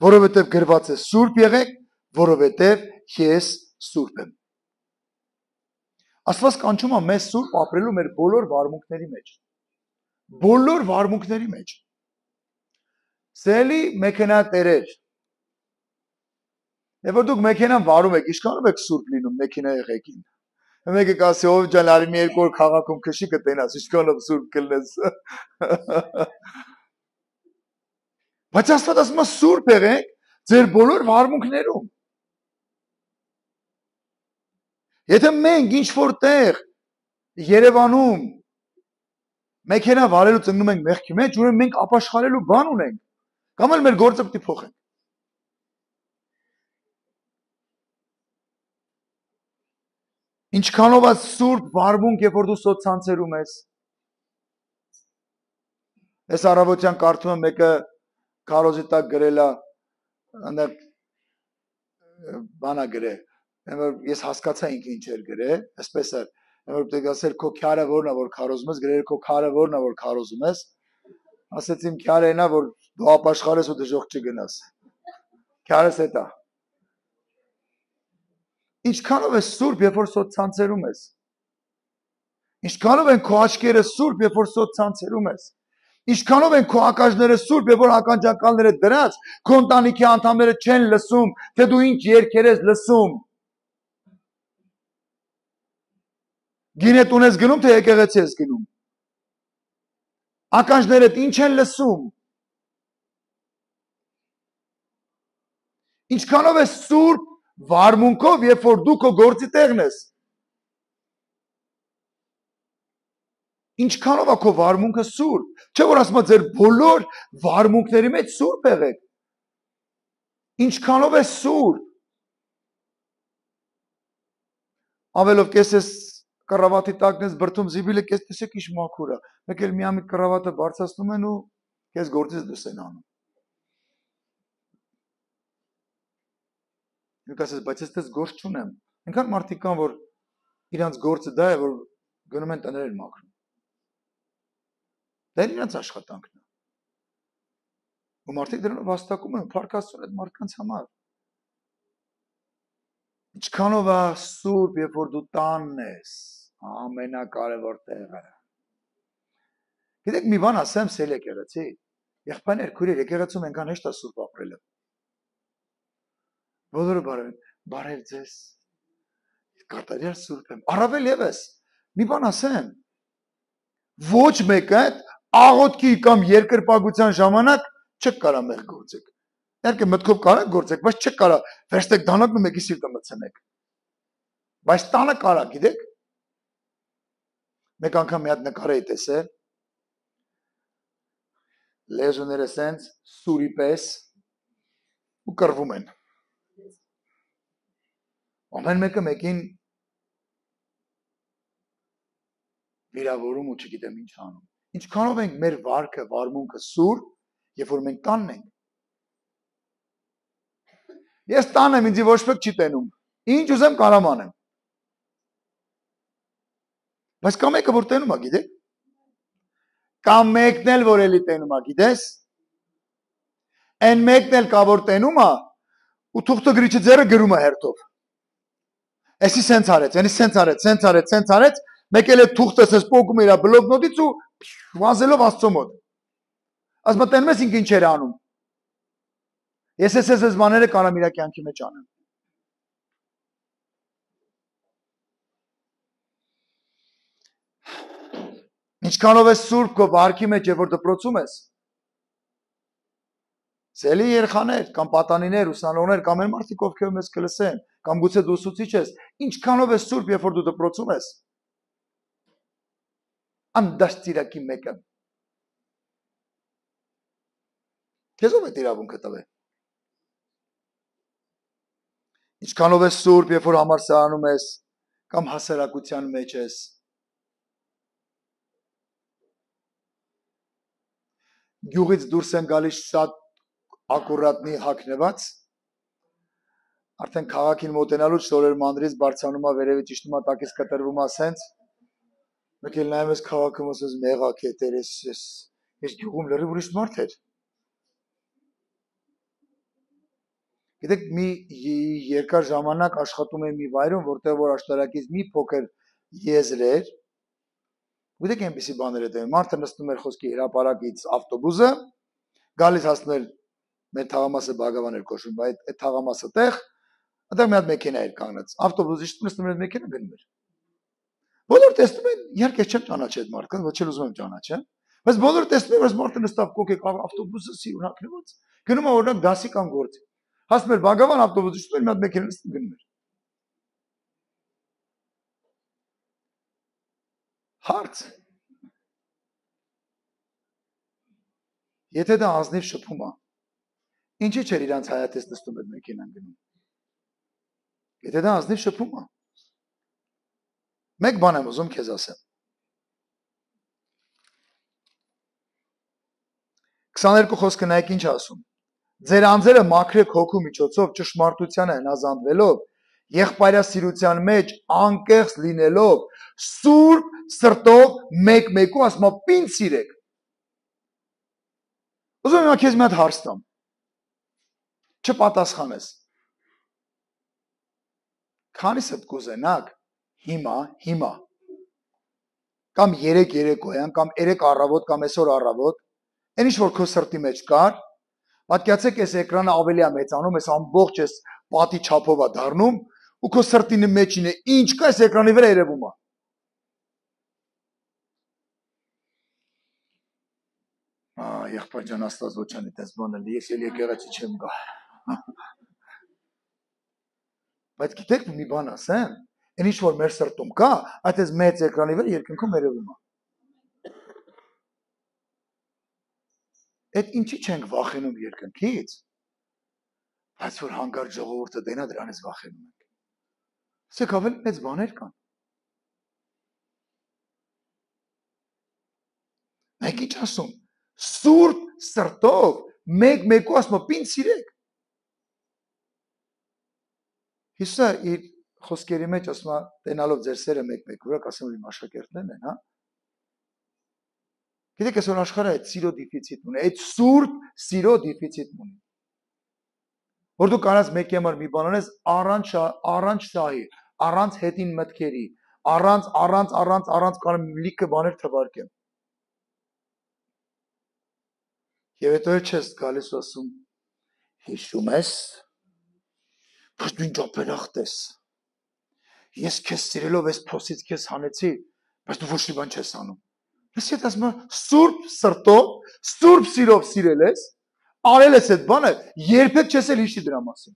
Որովհետև գրված է սուրբ եղեք, որովհետև ես սուրբ եմ։ Աստված կանչում է մեզ սուրբ ապրելու մեր բոլոր վարմունքների մեջ։ Բոլոր վարմունքների մեջ։ Սելի մեքենա տերեր։ Եվ որ դուք մեքենան վարում եք, ինչքանով եք սուրբ լինում մեքենայի ղեկին։ Մեկը կասի ով ջան արի մի երկու օր քաղաքում քշի կտենաս, ինչքանով սուրբ կլնես։ Բայց Աստված ասում է սուրբ եղեք ձեր բոլոր վարմունքներում։ Եթե մենք ինչ որտեղ Երևանում մեքենա վարելուց ընկնում ենք մեղքի մեջ, ուրեմն մենք ապաշխարելու բան ունենք, կամ էլ մեր գործը պետք է փոխենք։ Ինչքանով է սուրբ վարմունք, երբ որ դու սոցցանցերում ես։ Այս առավոտյան կարդում եմ մեկը քարոզի տակ գրել է, այնտեղ բանա գրել։ Ես հասկացա ինքը ինչ էր գրել, այսպես է, որ պետք է ասել քո քարը որն է որ քարոզում ես, գրել քո քարը որն է որ քարոզում ես։ Ասեց իմ քարը այնա որ դու ապաշխարես ու դժոխք չգնաս։ Քարս է դա։ Ինչքանով է սուրբ, երբ որ սոցցանցերում ես։ Ինչքանով են քո աչքերը սուրբ, երբ որ սոցցանցերում ես։ Ինչքանով են քո ականջները սուրբ, երբ որ ականջակալները դրած, քո ընտանիքի անդամները չեն լսում, թե դու ինչ երգեր ես լսում։ Գինետ ունես գնում, թե եկեղեցի ես գնում։ Ականջներդ ինչ են լսում։ Ինչքանով է սուրբ վարմունքով, երբ որ դու քո գործի տեղն ես։ Ինչքանով է քո վարմունքը սուրբ։ Չէ՞ որ ասում է ձեր բոլոր վարմունքների մեջ սուրբ եղեք։ Ինչքանով է սուրբ։ Ավելով կես ես կռավատի տակն ես բրդում զիբիլը կես տեսեք ինչ մաքուր է։ Մեկ էլ միամիտ կռավատը բարձրացնում են ու կես գործից դուրս են անում։ Դուք ասես, բայց ես դες գործ չունեմ։ Այնքան մարդիկ կան, որ իրանց գործը դա է, որ գնում են տներ են մաքրում։ Դա իրանց աշխատանքն է։ Ու մարդիկ դրանով հաստատում են, փառքաստուն այդ մարդկանց համար։ Ինչքանով է սուրբ, երբ որ դու տանն ես, ամենակարևոր տեղը։ Գիտեք, մի բան ասեմ, սել եկեղեցի, եղբայրներ, քույրեր, եկեղեցում այնքան հեշտ է սուրբ ապրելը։ Բոլորը բարև ձեզ։ Կատարյալ սուրբ եմ։ Առավել ևս, մի բան ասեմ, ոչ մեկը աղոթքի կամ երկրպագության ժամանակ չեք կարա մեղ գործեք։ Իհարկե մտքով կարա գործեք, բայց չեք կարա վերստեք դանակն ու մեկի սիրտը մտցնեք։ Բայց տանը կարա, գիտեք։ Մեկ անգամ մի հատ նկար էի տեսել։ Լեզուները սենց սուրի պես ու կռվում են։ Ամեն մեկը մեկին վիրավորում ու չգիտեմ ինչ անում։ Ինչքանով ենք մեր վարքը, վարմունքը սուրբ, երբ որ մենք տանն ենք։ Ես տան եմ, ինձի ոչ մեկ չի տենում։ Ինչ ուզեմ կարամ անեմ։ Բայց կա մեկը որ տենում է, գիտեք։ Կամ մեկն էլ որ էլի տենում է, գիտես։ Այն մեկն էլ կա որ տենում է, ու թուղթը գրիչը ձեռը գրում է հերթով։ Էսի սենց արեց, այնի սենց արեց, մեկ էլ է թուղթը սենց պոկում իր բլոկնոտից ու վազելով Աստծո մոտ։ Ասում տենում ես ինքը ինչ էր անում։ Ես ես բաները կարամ իր կյանքի մեջ անեմ։ Ինչքանով է սուրբ քո վարքի մեջ, երբ որ դպրոցում ես։ Սելի երեխաներ կամ պատանիներ, ուսանողներ կամ այն մարդիկ ովքեր մեզ կլսեն, կամ գուցե դու ուսուցիչ ես, ինչքանով է սուրբ, երբ որ դու դպրոցում ես։ Անդաստիրակի մեկը։ Քեզ ով է իրավունքը տվել։ Ինչքանով է սուրբ, երբ որ համալսարանում ես կամ հասարակության մեջ ես։ Գյուղից դուրս են գալիս շատ ակուրատնի հագնված, արդեն քաղաքին մոտենալուց շորեր մանրից բարձանում է վերևից իջնում է տակից կտրվում է սենց, մեկ էլ նայում ես քաղաքում ասես մեղակ է տերես, Ես գյուղում լրիվ ուրիշ մարդ էր։ Գիտեք, մի երկար ժամանակ աշխատում եմ մի վայրում, որտեղ որ աշտարակից մի փոքր եզր էր։ Գիտեք, այնպեսի բաներ էր։ Մարդը նստում էր խոսքի հրապարակից ավտոբուսը, գալիս հասնել մեր թաղամասը Բաղավան էր կոչվում, բայց այդ թաղամասը տեղ, այնտեղ մի հատ մեքենա էր կանգնած։ Ավտոբուսը նստում էր մեքենա գնում էր։ Բոլորը տեսնում են, իհարկե չեմ ճանաչել այդ մարդը, ոչ էլ ուզում եմ ճանաչել, բայց բոլորը տեսնում են, որ մարդը նստավ կոկեք ավտոբուսը սիրունակնված, գնում է օրինակ դասի կամ գործի։ Հասնում էր Բաղավան ավտոբուսը, շուտ մի հատ մեքենա նստում գնում էր։ Հարց։ Եթե դա ազնիվ շփում է, ինչի՞ չէր իրանց հայատես նստում այդ մեքենան գնում։ Եթե դա ազնիվ շփում է։ Մեկ բան եմ ուզում քեզ ասեմ։ 22 խոսքը նայեք ինչ ասում։ Ձեր անձերը մաքրեք հոգու միջոցով ճշմարտությանը հնազանդվելով, եղբայրասիրության մեջ անկեղծ լինելով, սուրբ սրտով մեկ-մեկու ասում պին սիրեք։ Ուզում եմ քեզ մի հատ հարց տամ։ Չպատասխանես։ Քանիսդ կուզենաք հիմա կամ 3 երեկոյան կամ 3 առավոտ կամ այսօր առավոտ այն ինչ որ քո սրտի մեջ կար, պատկերացեք այս էկրանը ավելի է մեծանում, այս ամբողջ այս պատի չափով է դառնում ու քո սրտի մեջին է ինչ կա այս էկրանի վրա երևում է։ Եղբայր ջան, Աստված ոչ անի տես բանը, ես էլ եկեղեցի չեմ գա։ Բայց գիտեք մի բան ասեմ, այն ինչ որ մեր սրտում կա, այդ այս մեծ էկրանի վրա երկնքում երևում է։ Այդ ինչի չենք վախենում երկնքից, բայց որ հանգարտ ժողովուրդը դենա դրանից վախենում ենք։ Ասեք ավելի մեծ բաներ կան։ Մենք ինչ ասում, սուրբ սրտով մեկ-մեկու ասում պին սիրեք։ Հիսուսը իր խոսքերի մեջ ասում է տենալով ձեր սերը մեկ-մեկ վրա, ասեմ որ իմ աշակերտներն են, հա։ Գիտեք, այսօր աշխարհը այդ սիրո դեֆիցիտ ունի, այդ սուրբ սիրո դեֆիցիտ ունի։ Որ դու կարաս մեկի համար մի բան անես առանց շահի, առանց հետին մտքերի, առանց կարող լիքը բաներ թվարկեմ։ Եվ հետո չես գալիս ու ասում հիշում ես, բայց դու ինչ ապերախտ ես։ Ես քեզ սիրելով այս փոսից քեզ հանեցի, բայց դու ոչ մի բան չես անում։ Ես եթե ասում եմ սուրբ սրտով, սուրբ սիրով սիրել ես, արել ես այդ բանը, երբեք չես էլ հիշի դրա մասին։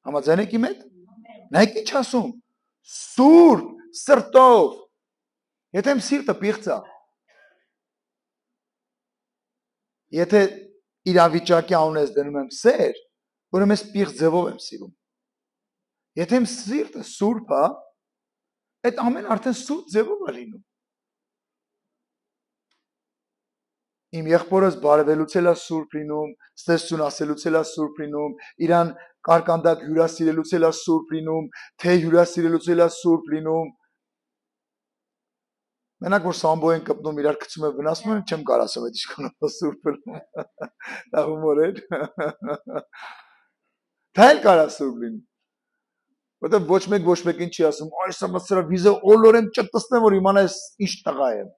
Համաձայն եք իմ հետ։ Նայեք ինչ ասում։ Սուրբ սրտով։ Եթե իմ սիրտը պիղծ է, եթե իրավիճակի անուն ես դնում եմ սեր, ուրեմն ես պիղծ ձևով եմ սիրում։ Եթե իմ սիրտը սուրբ է, այդ ամեն արդեն սուրբ ձևով է լինում։ Իմ եղբորս բարևելուց էլ է սուրբ լինում, ստեսություն ասելուց էլ է սուրբ լինում, իրան կարկանդակ հյուրասիրելուց էլ է սուրբ լինում, թե հյուրասիրելուց էլ է սուրբ լինում։ Մենակ որ սամբո են կպնում, իրար գցում են վնասում են, չեմ կարող ասեմ այդ ինչքանով սուրբ լինում։ Դա հումոր է։ Դա էլ կարա սուրբ լինի։ Որտեղ ոչ մեկին չի ասում, այս ամա սրա վիզը օլորեմ ճտտսնեմ, որ իմանաս ինչ տղա եմ։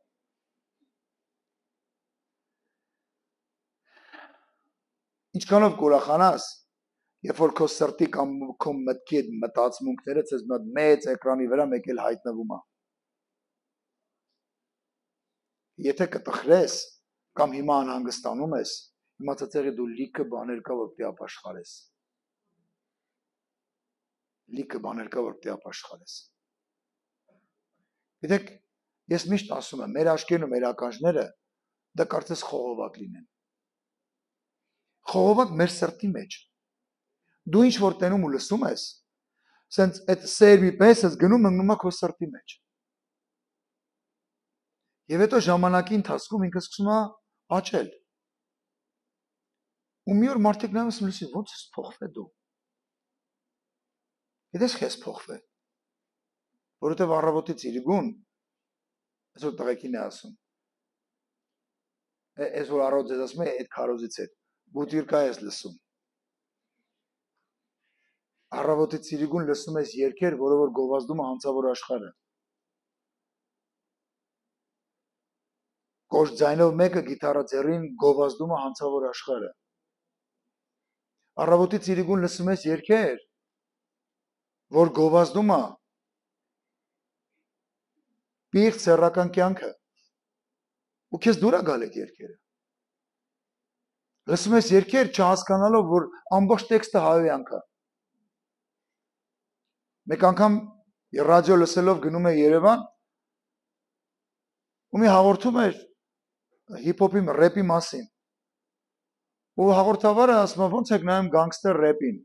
Ինչքանով կուրախանաս, երբ որ քո սրտի կամ քո մտքի այդ մտածմունքները ցեզ մեծ էկրանի վրա մեկ էլ հայտնվում է։ Եթե կտխրես կամ հիմա անհանգստանում ես, հիմա ծծեղի դու լիքը բաներ կա, որ պիտի ապաշխարես։ Լիքը բաներ կա, որ պիտի ապաշխարես։ Գիտեք, ես միշտ ասում եմ, մեր աչքերն ու մեր ականջները դա կարծես խողովակ լինեն։ Խողովակ մեր սրտի մեջ։ Դու ինչ որ տենում ու լսում ես, սենց այդ սերմի պես ես գնում ընկնում քո սրտի մեջ։ Եվ հետո ժամանակի ընթացքում ինքը սկսում է աճել։ Ու մի օր մարդիկ նայում են լսի, ո՞նց ես փոխվել դու։ Գիտես քեզ փոխվել։ Որովհետև առավոտից իրգուն այսօր տղեկին է ասում։ Այս որ առողջ ես ասում եմ, այդ քարոզից է։ Բուտիրկա ես լսում։ Առավոտի ծիրիգուն լսում ես երգեր, որը որ գովազդում է հանցավոր աշխարհը։ Կոշտ ձայնով մեկը գիտարա ձեռին գովազդում է հանցավոր աշխարհը։ Առավոտի ծիրիգուն լսում ես երգեր, որ գովազդում է պիղծ սեռական կյանքը։ Ու քեզ դուր է գալ այդ երգերը։ Լսում ես երգեր չհասկանալով, որ ամբողջ տեքստը հայոյանք է։ Մեկ անգամ ռադիո լսելով գնում է Երևան, ու մի հաղորդում էր հիփ-հոփի ռեփի մասին։ Ու հաղորդավարը ասում է, ոնց եք նայում գանգստեր ռեփին։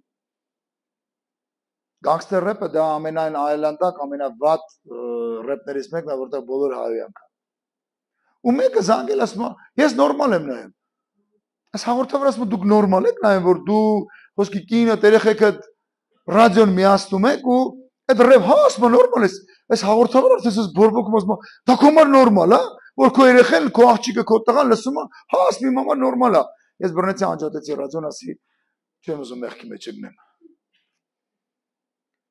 Գանգստեր ռեփը դա ամենայն այլանդակ, ամենավատ ռեփներից մեկն է, որտեղ բոլոր հայոյանք է։ Ու մեկը զանգել ասում է, ես նորմալ եմ նայում։ Այս հաղորդավարը ասում է, դուք նորմալ եք նայում, որ դու ոսկի կինը, երեխեքդ ռադիոն միացնում եք ու այդ ռեփ հա ասում է նորմալ է։ Այս հաղորդավարը ասես բորբոքում ասում է, դա քո համար նորմալ է, որ քո երեխեն, քո աղջիկը, քո տղան լսում է, հա ասում իմ համար նորմալ է։ Ես բռնեցի անջատեցի ռադիոն, ասի չեմ ուզում մեղքի մեջ գնեմ։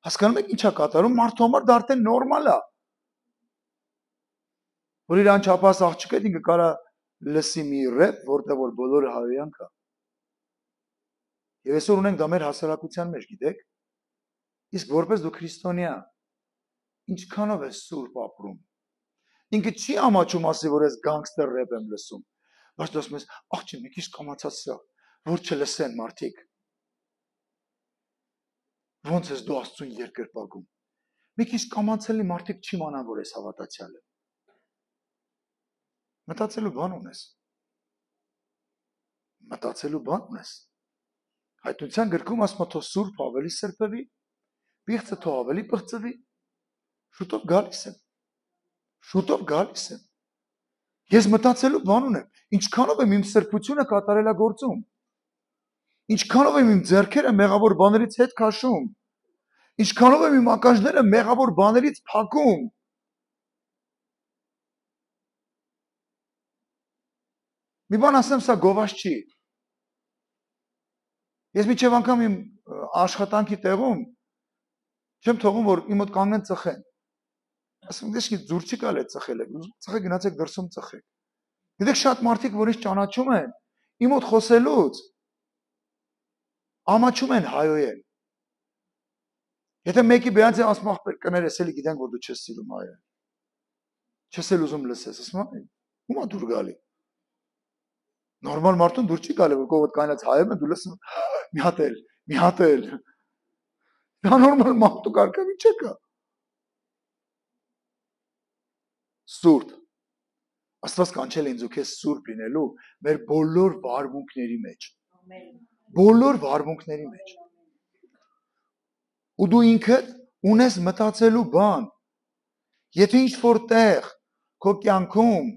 Հասկանում եք ինչ է կատարում, մարդու համար դա արդեն նորմալ է։ Որ իր անչափահաս աղջիկը ինքը կարա լսի մի ռեփ, որտեղ որ բոլորը հայոյանք է։ Եվ այսօր ունենք դա մեր հասարակության մեջ, գիտեք։ Իսկ որպես դու քրիստոնյա, ինչքանով ես սուրբ ապրում։ Ինքը չի ամաչում ասի, որ ես գանգստեր ռեփ եմ լսում։ Բայց դու ասում ես, աղջի, մի քիչ կամացած սա, որ չլսեն մարդիկ։ Ոնց ես դու Աստծուն երկրպագում։ Մի քիչ կամացելի մարդիկ չիմանան, որ ես հավատացյալ եմ։ Մտածելու բան ունես։ Մտածելու բան ունես։ Հայտնության գրքում ասում է, թող սուրբ ավելի սրբվի, պիղծը թող ավելի պղծվի։ Շուտով գալիս եմ։ Շուտով գալիս եմ։ Ես մտածելու բան ունեմ, ինչքանով եմ իմ սրբությունը կատարելագործում։ Ինչքանով եմ իմ ձեռքերը մեղավոր բաներից հետ քաշում։ Ինչքանով եմ իմ ականջները մեղավոր բաներից փակում։ Մի բան ասեմ, սա գովազ չի։ Ես միջև անգամ իմ աշխատանքի տեղում չեմ թողում, որ իմ մոտ կանգնեն ծխեն։ Ասում դες չի ձուր չի գալ է ծխել եք, ծխեք գնացեք դրսում ծխեք։ Գիտեք շատ մարդիկ, որ ինձ ճանաչում են, իմ մոտ խոսելուց ամաչում են հայոյեն։ Եթե մեկի բյանց է ասում ախպեր կներես, էլի գիտենք, որ դու չես սիրում հայոյեն։ Չես էլ ուզում լսես, ասում եմ, ո՞ւմ է դուր գալի։ Նորմալ մարդուն դուր չի գալի, որ կողոդ կանած հայում է, դու լսում մի հատ էլ։ Դա նորմալ մարդու կարգավիճ չկա։ Սուրբ։ Աստված կանչել է ինձ ու քեզ սուրբ լինելու մեր բոլոր վարմունքների մեջ։ Բոլոր վարմունքների մեջ։ Ու դու ինքդ ունես մտածելու բան։ Եթե ինչ-որ տեղ քո կյանքում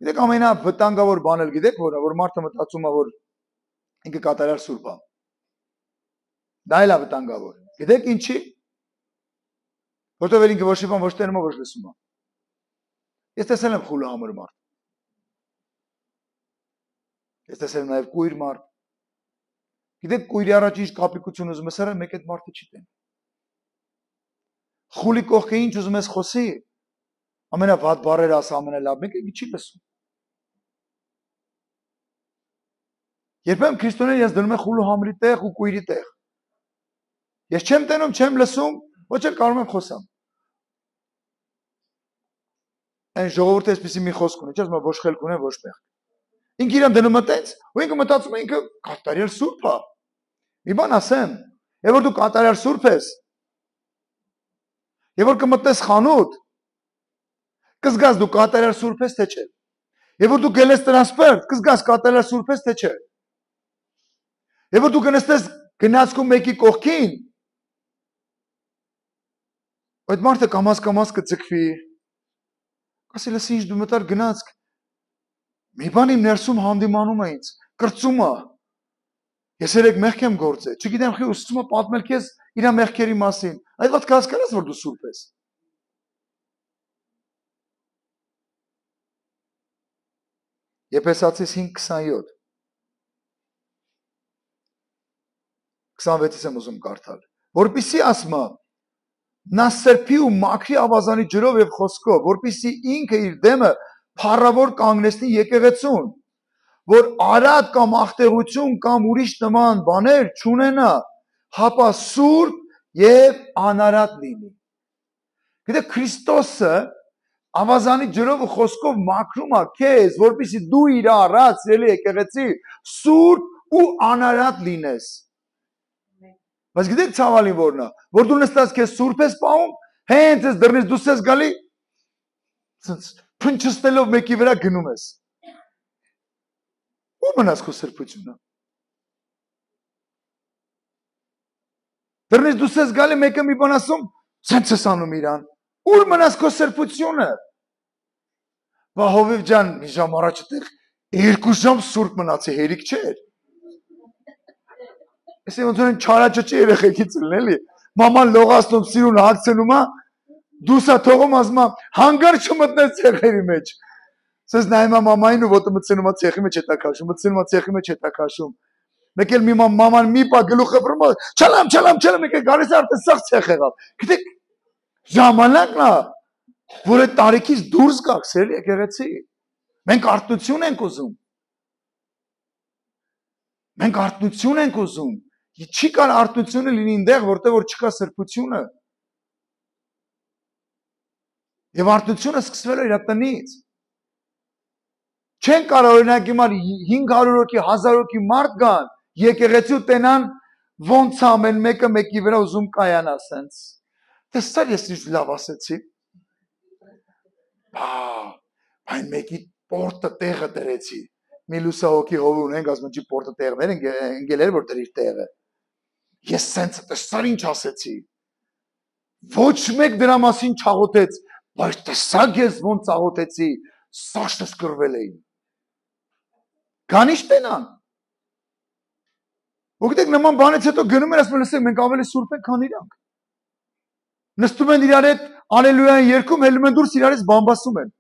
գիտեք ամենավտանգավոր բանը գիտեք որը, որ մարդը մտածում է, որ ինքը կատարյալ սուրբ է։ Դա էլ է վտանգավոր։ Գիտեք ինչի։ Որտեղ ինքը ոչ մի բան ոչ տենում է, ոչ լսում է։ Ես տեսել եմ խուլահամր մարդ։ Ես տեսել եմ նաև կույր մարդ։ Գիտեք կույրի առաջ ինչ կապիկություն ուզում ես արել, մեկ այդ մարդը չի տենում։ Խուլի կողքը ինչ ուզում ես խոսի, ամենավատ բառերը ասա, ամենալավ, մեկը չի լսում։ Երբեմն քրիստոնեը ես դնում եմ խուլահամրի տեղ ու կույրի տեղ։ Ես չեմ տենում, չեմ լսում, ոչ էլ կարող եմ խոսամ։ Այն ժողովուրդը այսպեսի մի խոսք ունի, չէ՞, ոչ խելք ունեն, ոչ մեղք։ Ինքը իրան դնում է տենց, ու ինքը մտածում է ինքը կատարյալ սուրբ է։ Մի բան ասեմ, եւ որ դու կատարյալ սուրբ ես, եւ որ կմտնես խանութ, կզգաս դու կատարյալ սուրբ ես թե չէ։ Եվ որ դու գնես տրանսպորտ, կզգաս կատարյալ սուրբ ես թե չէ։ Եվ որ դու գնես գնացքում մեկի կողքին, այդ մարդը կամաց կձգվի, ասի լսի ինչ դու մտար գնացք, մի բան իմ ներսում հանդիմանում է ինձ, կրծում է, ես երեք մեղք եմ գործել, չգիտեմ խի ուսուցում է պատմել քեզ իր մեղքերի մասին, այդ ված կհասկանաս, որ դու սուրբ ես։ Եփեսացիս 5:27 26-ից եմ ուզում կարդալ, որպիսի ասма նա սրբի ու մաքրի ավազանի ջրով եւ խոսքով, որպիսի ինքը իր դեմը փառավոր կանգնեցնի եկեղեցուն, որ արատ կամ աղտեղություն կամ ուրիշ նման բաներ չունենա, հապա սուրբ եւ անարատ լինի։ Գիտեք, Քրիստոսը ավազանի ջրով ու խոսքով մաքրում է քեզ, որպեսզի դու իր առած սիրելի եկեղեցի սուրբ ու անարատ լինես։ Բայց գիտեք ցավալին որն է, որ դու նստած քեզ սուրբ ես պահում, հենց այս դռնից դուրս ես գալի, փնչստելով մեկի վրա գնում ես։ Ու մնաց քո սրբությունը։ Դռնից դուրս ես գալի, մեկը մի բան ասում, սենց ես անում իրան։ Ուր մնաց քո սրբությունը։ Բա Հովիվ ջան, մի ժամ առաջ այդտեղ 2 ժամ սուրբ մնացի, հերիք չէր։ Էսի ոնց որ չարաճճի երեխեքից լինի, էլի։ Մաման լողացնում, սիրուն հագցնում է, դուսա թողում ասում է, հանգար չմտնես ցեղերի մեջ։ Սենց նայում է մամային ու ոտը մտցնում է ցեղի մեջ հետա քաշում, մտցնում է ցեղի մեջ հետա քաշում։ Մեկ էլ մի մաման մի պա գլուխը բռնում է, չալամ, մեկ էլ գալիս արդեն սաղ ցեղ եղավ։ Գիտեք, ժամանակն է, որ այդ տարիքից դուրս գաք, սիրելի եկեղեցի։ Մենք արթնություն ենք ուզում։ Մենք արթնություն ենք ուզում։ Չի կար արթնությունը լինի այնտեղ, որտեղ որ չկա սրբությունը։ Եվ արթնությունը սկսվել է իր տնից։ Չեն կարող օրինակ հիմա 500 հոգի, 1000 հոգի մարդ գան, եկեղեցի ու տենան ոնց ամեն մեկը մեկի վրա ուզում կայանա սենց։ Տեսա ես ինչ լավ ասեցի։ Այն մեկի պորտը տեղը դրեցի։ Մի լուսա հոգի հով ունենք, ասում են չի պորտը տեղներ ընկել էր որ դրիր տեղը։ Ես սենց տեսար ինչ ասեցի։ Ոչ մեկ դրա մասին չաղոթեց, բայց տեսակ ես ոնց աղոթեցի, սաշտս կրվել էին։ Գանիշ տենան։ Ոգիտեք նման բանից հետո գնում են ասում լսեք մենք ավելի սուրբ ենք քան իրանք։ Նստում են իրար հետ ալելույան երգում, հելում են դուրս իրարից բամբասում են։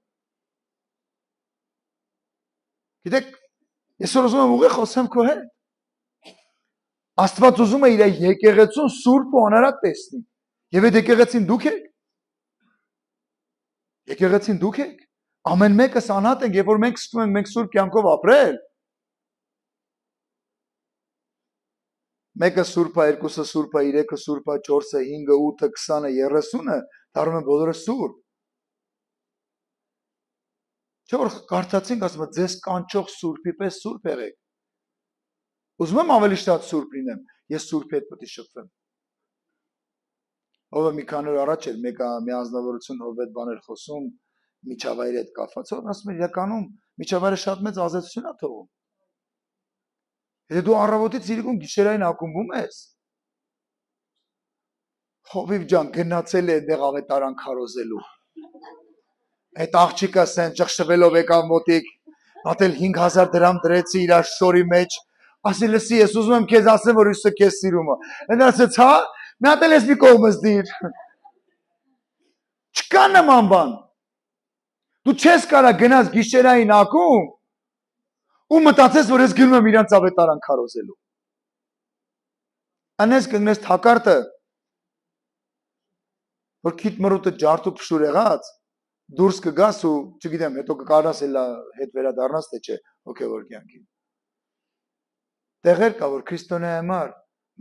Գիտեք, այսօր ուզում եմ ուղիղ խոսեմ քո հետ։ Աստված ուզում է իր եկեղեցուն սուրբ ու անարատ տեսնի։ Եվ այդ եկեղեցին դուք եք։ Եկեղեցին դուք եք։ Ամեն մեկս անհատ ենք, երբ որ մենք սկսում ենք մենք սուրբ կյանքով ապրել։ Մեկը սուրբ է, երկուսը սուրբ է, 3-ը սուրբ է, 4-ը, 5-ը, 8-ը, 20-ը, 30-ը, դառնում են բոլորը սուրբ։ Չէ՞ որ կարդացինք ասում է ձեզ կանչող սուրբի պես սուրբ եղեք։ Ուզում եմ ավելի շատ սուրբ լինեմ, ես սուրբի հետ պետք է շփվեմ։ Ով մի քանի օր առաջ էր մեկը մի անձնավորություն ով այդ բաներ խոսում, միջավայրի հետ կապված, ով ասում է իրականում միջավայրը շատ մեծ ազդեցություն է թողում։ Եթե դու առավոտից իրիկուն գիշերային ակումբում ես, Հովիվ ջան գնացել է այդտեղ ավետարան քարոզելու։ Այդ աղջիկը սեն ճղշվելով եկավ մոտիկ, հատել 5000 դրամ դրեցի իր շորի մեջ, ասի լսի ես ուզում եմ քեզ ասեմ որ Հիսուսը քեզ սիրում է։ Այն ասեց հա, մի հատ էլ ես մի կողմս դիր։ Չկա նման բան։ Դու չես կարա գնաս գիշերային ակումբ ու մտածես որ ես գնում եմ իրանց ավետարան քարոզելու։ Անես կգնես թակարտը որ քիթ մրուտը ջարդու փշուր եղած դուրս կգաս ու չգիտեմ հետո կկարաս էլա հետ վերադառնաս թե չէ հոգևոր կյանքին։ Տեղեր կա որ քրիստոնյայի համար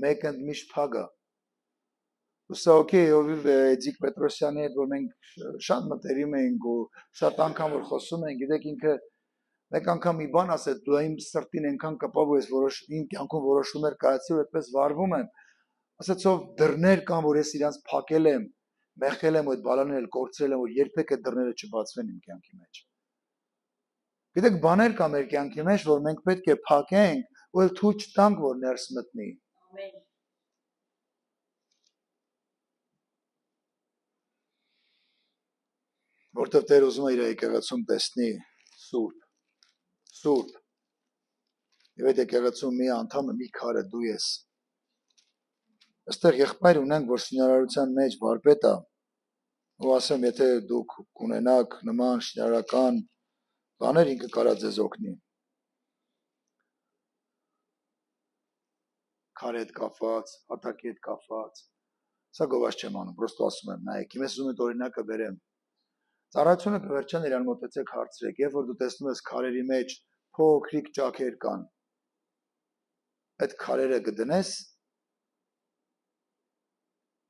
մեկ ընդմիշտ փագ է։ Ուսա օքեյ Հովիվ Էդիկ Պետրոսյանի հետ որ մենք շատ մտերիմ էինք ու շատ անգամ որ խոսում ենք, գիտեք ինքը մեկ անգամ մի բան ասեց, դու իմ սրտին այնքան կպավ ու ես իմ կյանքում որոշումներ կայացրի ու այդպես վարվում եմ։ Ասեց ով դռներ կան որ ես իրանց փակել եմ, մեղքել եմ ու այդ բալաներն էլ կորցրել եմ որ երբեք այդ դռները չբացվեն իմ կյանքի մեջ։ Գիտեք բաներ կա մեր կյանքի մեջ որ մենք պետք է փակենք ու էլ թույլ չտանք որ ներս մտնի։ Ամեն։ Որտեվ Տեր ուզում է իր եկեղեցում տեսնի սուրբ։ Եվ այդ եկեղեցում մի անդամը մի քարը դու ես։ Այստեղ եղբայր ունենք, որ շինարարության մեջ վարպետ է, ու ասեմ, եթե դուք կունենաք նման շինարարական բաներ, ինքը կարա ձեզ օգնի։ քարի հետ կապված, հատակի հետ կապված։ Սա գովաս չեմ անում, պրոստո ասում եմ, նայեք, հիմա ուզում եմ օրինակը բերեմ։ Ծառայությունը կվերջան իրան մոտեցեք հարցրեք, երբ որ դու տեսնում ես քարերի մեջ փոքրիկ ճաքեր կան, այդ քարերը կդնես,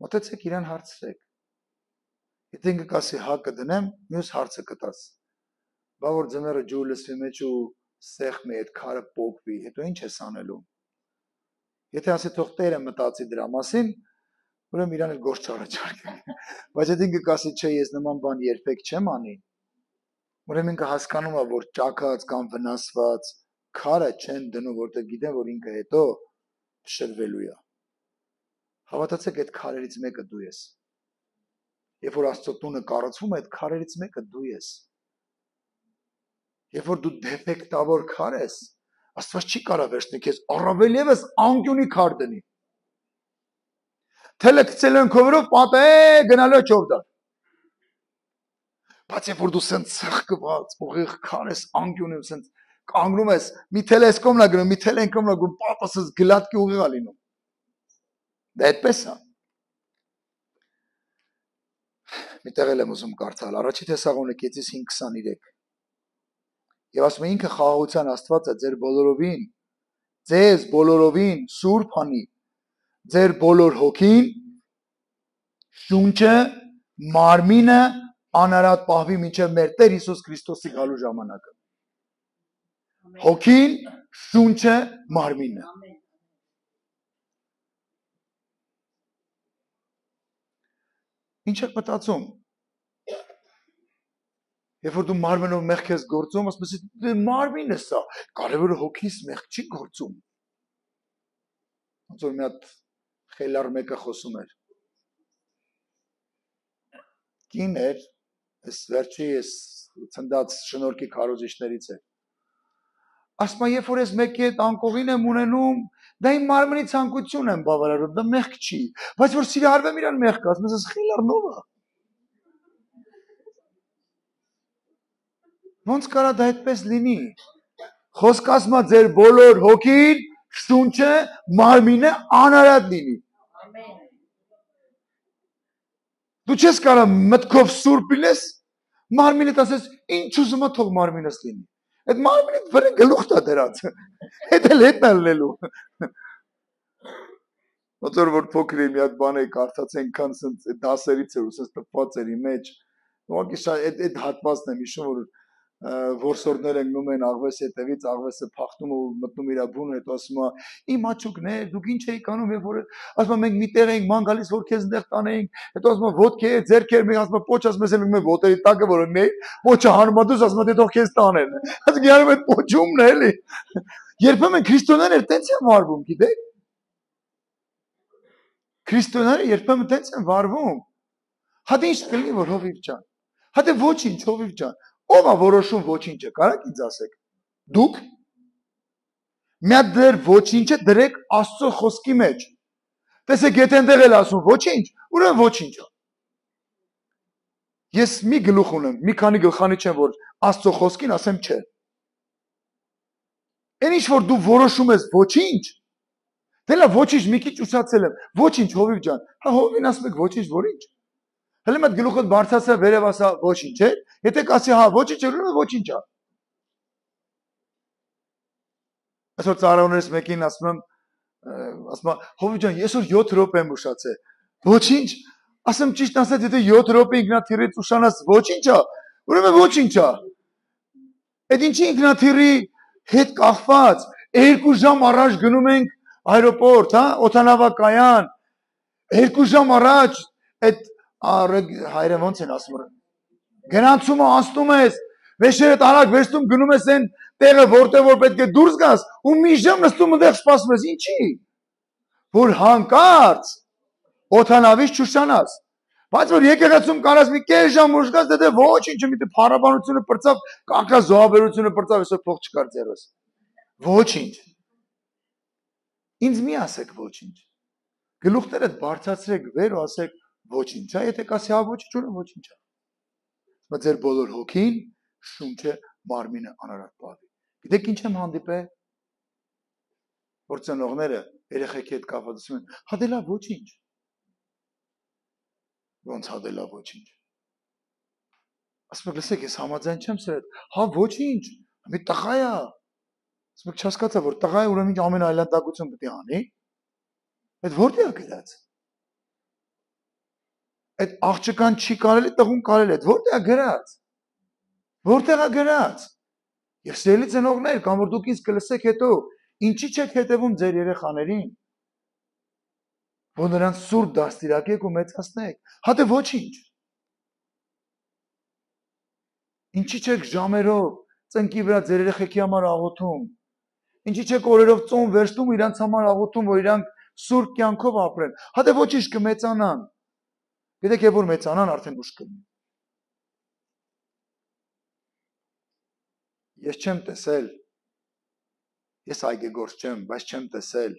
մոտեցեք իրան հարցրեք։ Եթե ինքը կասի հա կդնեմ, մյուս հարցը կտաս։ Բա որ ձմեռը ջուրը լսվի մեջ ու սեղմի այդ քարը պոկվի, հետո ինչ ես անելու։ Եթե ասի թող Տերը մտածի դրա մասին, ուրեմն իրան էլ գործ չառաջարկեք։ Բայց եթե ինքը կասի չէ, ես նման բան երբեք չեմ անի, ուրեմն ինքը հասկանում է, որ ճաքած կամ վնասված քարը չեն դնում, որտեղ գիտեն, որ ինքը հետո շրվելու է։ Հավատացեք, այդ քարերից մեկը դու ես։ Երբ որ Աստծո տունը կառուցվում է, այդ քարերից մեկը դու ես։ Երբ որ դու դեֆեկտավոր քար ես, Աստված չի կարող վերցնել քեզ առավել եւս անկյունի քար դնի։ Թելը գցել են քովերով պատե գնալու ճովդար։ Բայց երբ որ դու սենց սխկված, ուղիղ քար ես անկյունի սենց կանգնում ես, մի թելեսկոմն է գնում, մի թելեն կոմն է գնում, պատասս գլատկի ուղիղ է լինում։ Դա այդպես է։ Միտեղ եմ ուզում կարդալ, առաջի Թեսաղոնիկեցիս 5:23։ Եվ ասում է ինքը խաղաղության Աստվածը ձեր բոլորովին, ձեզ բոլորովին սուրբ անի, ձեր բոլոր հոգին, շունչը, մարմինը անարատ պահվի մինչև մեր Տեր Հիսուս Քրիստոսի գալու ժամանակը։ Հոգին, շունչը, մարմինը։ Ինչ եք մտածում։ Երբ որ դու մարմնով մեղք ես գործում, ասում ես դե մարմինը սա, կարևորը հոգիս մեղք չի գործում։ Ոնց որ մի հատ խելար մեկը խոսում էր։ Կին էր, այս վերջի ես ցնդած շնորհքի քարոզիչներից է։ Ասում է, երբ որ ես մեկի հետ անկողին եմ ունենում, դա իմ մարմնի ցանկություն եմ բավարարում, դա մեղք չի, բայց որ սիրահարվեմ իրան մեղք, ասում ես խելար նով է։ Ոնց կարա դա այդպես լինի։ Խոսք ասում է ձեր բոլոր հոգին, շունչը, մարմինը անարատ լինի։ Դու չես կարա մտքով սուրբ լինես, մարմինդ ասես ինչ ուզում է թող մարմինս լինի։ Այդ մարմինը վրա գլուխ տա դրած։ Հետ էլ հետն է լնելու։ Ոնց որ փոքր մի հատ բան է կարդաց այնքան սենց դասերից էր ու սենց տպված էր իմ մեջ։ Ուղղակի այդ հատվածն եմ հիշում, որ որսորդներ են գնում են աղվես հետևից, աղվեսը փախնում ու մտնում իր բունը, հետո ասում է իմ աչուկներ, դուք ինչ եք անում, երբ որ ասում մենք միտեղ ենք ման գալիս որ քեզ այնտեղ տանենք, հետո ասում է ոտքի ձերքեր մենք ասում պոչ ասում ես մենք ոտերի տակը որ ունի, պոչը հանում դուս ասում դե թող քեզ տանեն։ Ասում գարում այդ պոչումն է էլի։ Երբեմն քրիստոնյաները տենց են վարվում, գիտեք։ Քրիստոնյաները երբեմն տենց են վարվում։ Հատե ինչ կլինի որ հովիվ ջան։ Հատե ոչինչ հովիվ ջան։ Ո՞վ է որոշում ոչինչը, կարաք ինձ ասեք։ Դուք մի հատ դեր ոչինչը դրեք Աստծո խոսքի մեջ։ Տեսեք, եթե այնտեղ էլ ասում ոչինչ, ուրեմն ոչինչ է։ Ես մի գլուխ ունեմ, մի քանի գլխանի չեմ, որ Աստծո խոսքին ասեմ չէ։ Այն ինչ որ դու որոշում ես ոչինչ, դե լավ ոչինչ մի քիչ ուսացել եմ, ոչինչ հովիվ ջան, հա հովին ասում եք ոչինչ որինչ։ Հələ մտ գլուխդ բարձրացա վերև ասա ոչինչ է, եթե կասի հա ոչինչ է, ուրեմն ոչինչ է։ Այսօր ծառայողներից մեկին ասում եմ, հովիվ ջան, ես որ 7 րոպե եմ ուշացել։ Ոչինչ, ասեմ ճիշտ ասած, եթե 7 րոպե ինքնաթիռից ուշանաս ոչինչ է, ուրեմն ոչինչ է։ Այդ ինչի ինքնաթիռի հետ կախված 2 ժամ առաջ գնում ենք այրոպորտ, հա, օդանավակայան, 2 ժամ առաջ այդ հայրը ոնց են ասում գնացումը անցնում ես վեշերդ արագ վերցնում գնում ես այն տեղը որտեղ որ պետք է դուրս գաս ու մի ժամ նստում այնտեղ սպասում ես ինչի որ հանկարծ օդանավից չուշանաս բայց որ եկեղեցում կարաս մի կես ժամ ուշ գաս դե ոչինչ մի փառաբանությունը բրծավ կակա զոհաբերությունը բրծավ այսօր փող չկար ձեռս ոչինչ ինձ մի ասեք ոչինչ գլուխներդ բարձրացրեք վեր ու ասեք ոչինչ է, եթե կասի հա ոչինչ ուրեմն ոչինչ է։ Բայց ձեր բոլոր հոգին, շունչը, մարմինը անարատ պահվի։ Գիտեք ինչ եմ հանդիպել, որ ծնողները երեխեքի հետ կապված ասում են, հա դե լավ ոչինչ։ Ոնց հա դե լավ ոչինչ։ Ասում եք, լսեք, ես համաձայն չեմ սրա հետ։ Հա ոչինչ, մի տղա է։ Ասում եք, չհասկացա, որ տղա է, ուրեմն ամեն այլանդակություն պետք է անի։ Այդ որտե՞ղ է գրած։ Այդ աղջկան չի կարելի, տղուն կարելի է, այդ որտե՞ղ է գրած։ Որտե՞ղ է գրած։ Եվ սիրելի ծնողներ, կամ որ դուք ինձ կլսեք հետո, ինչի՞ չեք հետևում ձեր երեխաներին։ Որ նրանց սուրբ դաստիարակեք ու մեծացնեք։ Հա դե ոչինչ։ Ինչի՞ չեք ժամերով ծնկի վրա ձեր երեխեքի համար աղոթում։ Ինչի՞ չեք օրերով ծոմ վերցնում իրանց համար աղոթում, որ իրանք սուրբ կյանքով ապրեն։ Հա դե ոչինչ կմեծանան։ Գիտեք, երբ որ մեծանան, արդեն ուշ կլինի։ Ես չեմ տեսել, ես այգեգործ չեմ, բայց չեմ տեսել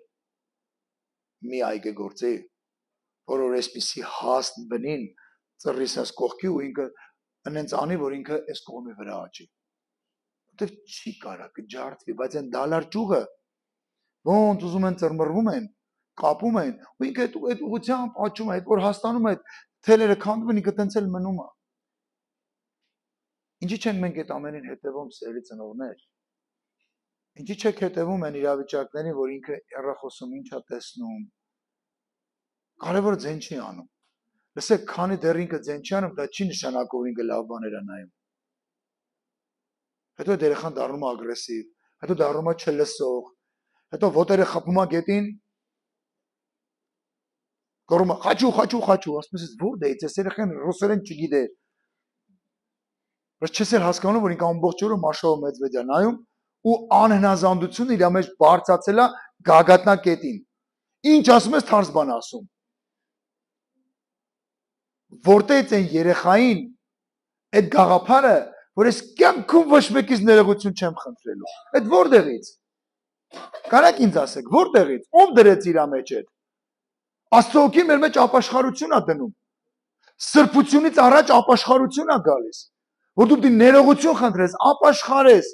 մի այգեգործի, որ այսպիսի հաստ բնին ծռիս այս կողքի ու ինքը անենց անի, որ ինքը այս կողմի վրա աճի։ Որտեվ չի կարա կջարդվի, բայց այն դալար ճյուղը ոնց ուզում են ծռմռվում են, կապում են, ու ինքը այդ ուղղությամբ աճում է, այդ որ հաստանում է, այդ թելերը քանդվում են, ինքը տենց էլ մնում է։ Ինչի՞ չենք մենք այդ ամենին հետևում, սիրելի ծնողներ։ Ինչի՞ չեք հետևում այն իրավիճակներին, որ ինքը հեռախոսում ինչա տեսնում։ Կարևորը ձեն չի անում։ Լսեք, քանի դեռ ինքը ձեն չի անում, դա չի նշանակում, որ ինքը լավ բաներ է նայում։ Հետո այդ երեխան դառնում է ագրեսիվ, հետո դառնում է չլսող, հետո ոտերը խփում է գետին, կորում է խաչու, ասում ես որտե՞ղ է, այս երեխան ռուսերեն չգիտեր։ Բայց չես էլ հասկանում, որ ինքը ամբողջ օրը մաշով մեծ վեդյա նայում ու անհնազանդությունը իր մեջ բարձրացել է գագաթնակետին։ Ինչ ասում ես, թարս բան ասում։ Որտե՞ց են երեխային այդ գաղափարը, որ ես կյանքում ոչ մեկից ներողություն չեմ խնդրելու։ Այդ որտեղից։ Կարաք ինձ ասեք, որտեղից։ Ով դրեց իր մեջ այդ։ Աստծո հոգին մեր մեջ ապաշխարություն է դնում։ Սրբությունից առաջ ապաշխարություն է գալիս։ Որ դու դի ներողություն խնդրես, ապաշխարես,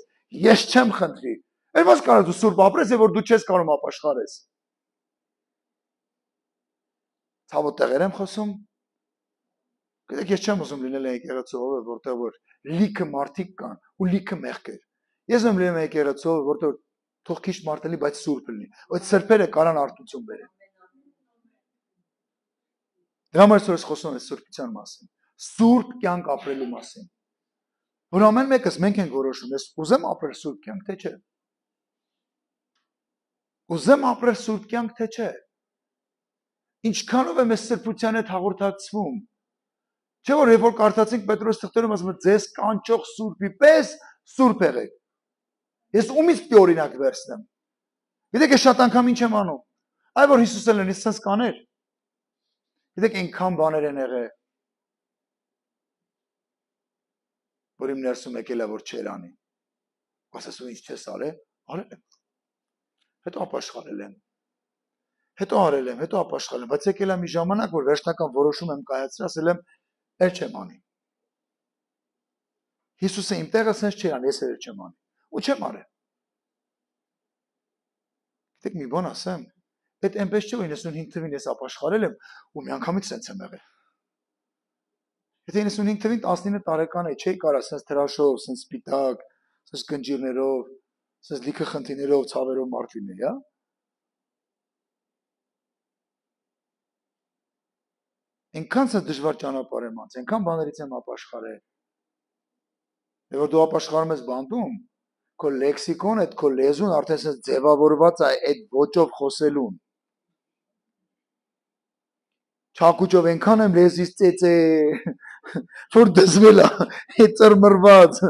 ես չեմ խնդրի։ Այդ ո՞նց կարա դու սուրբ ապրես, եւ որ դու չես կարող ապաշխարես։ Ցավոտ տեղեր եմ խոսում։ Գիտեք, ես չեմ ուզում լինել եկեղեցով, որտեղ որ լիքը մարդիկ կան ու լիքը մեղքեր։ Ես եմ լինում եկեղեցով, որտեղ թող քիչ մարդ լինի, բայց սուրբ լինի։ Այդ սրբերը կարան արտություն բերեն։ Դրա համար ես խոսում եմ սուրբության մասին, սուրբ կյանք ապրելու մասին։ Որ ամեն մեկս մենք ենք որոշում, ես ուզեմ ապրել սուրբ կյանք, թե չէ։ Ուզեմ ապրել սուրբ կյանք, թե չէ։ Ինչքանով եմ ես սրբության հետ հաղորդակցվում։ Չէ՞ որ երբ որ կարդացինք Պետրոս թղթերում ասում է ձեզ կանչող սուրբի պես սուրբ եղեք։ Ես ումից պիտի օրինակ վերցնեմ։ Գիտեք, ես շատ անգամ ինչ եմ անում։ Այ որ Հիսուսը լենի սենց կաներ։ Գիտեք, այնքան բաներ են եղել, որ իմ ներսում եկել է, որ չեր անի։ Ասես ու ինչ չես արել, արել եմ։ Հետո ապաշխարել եմ։ Հետո արել եմ, հետո ապաշխարել եմ, բայց եկել է մի ժամանակ, որ վերջնական որոշում եմ կայացրել, ասել եմ, էլ չեմ անի։ Հիսուսը իմ տեղը սենց չի անի, ես էլ չեմ անի։ Ու չեմ արել։ Գիտեք, մի բան ասեմ, այդ այնպես չէ, որ 95 թվին ես ապաշխարել եմ ու միանգամից սենց եմ եղել։ Եթե 95 թվին 19 տարեկան էի, չէի կարա սենց թրաշով, սենց սպիտակ, սենց կնճիրներով, սենց լիքը խնդիրներով, ցավերով մարդ լինեի, հա։ Այնքան սա դժվար ճանապարհ եմ անցել, այնքան բաներից եմ ապաշխարել։ Եվ որ դու ապաշխարում ես բանտում, քո լեքսիկոն, այդ քո լեզուն արդեն սենց ձևավորված է այդ ոճով խոսելուն։ Չակուճով այնքան եմ լեզիս ծեծե, որ դզվել է, այդ ծռմռված,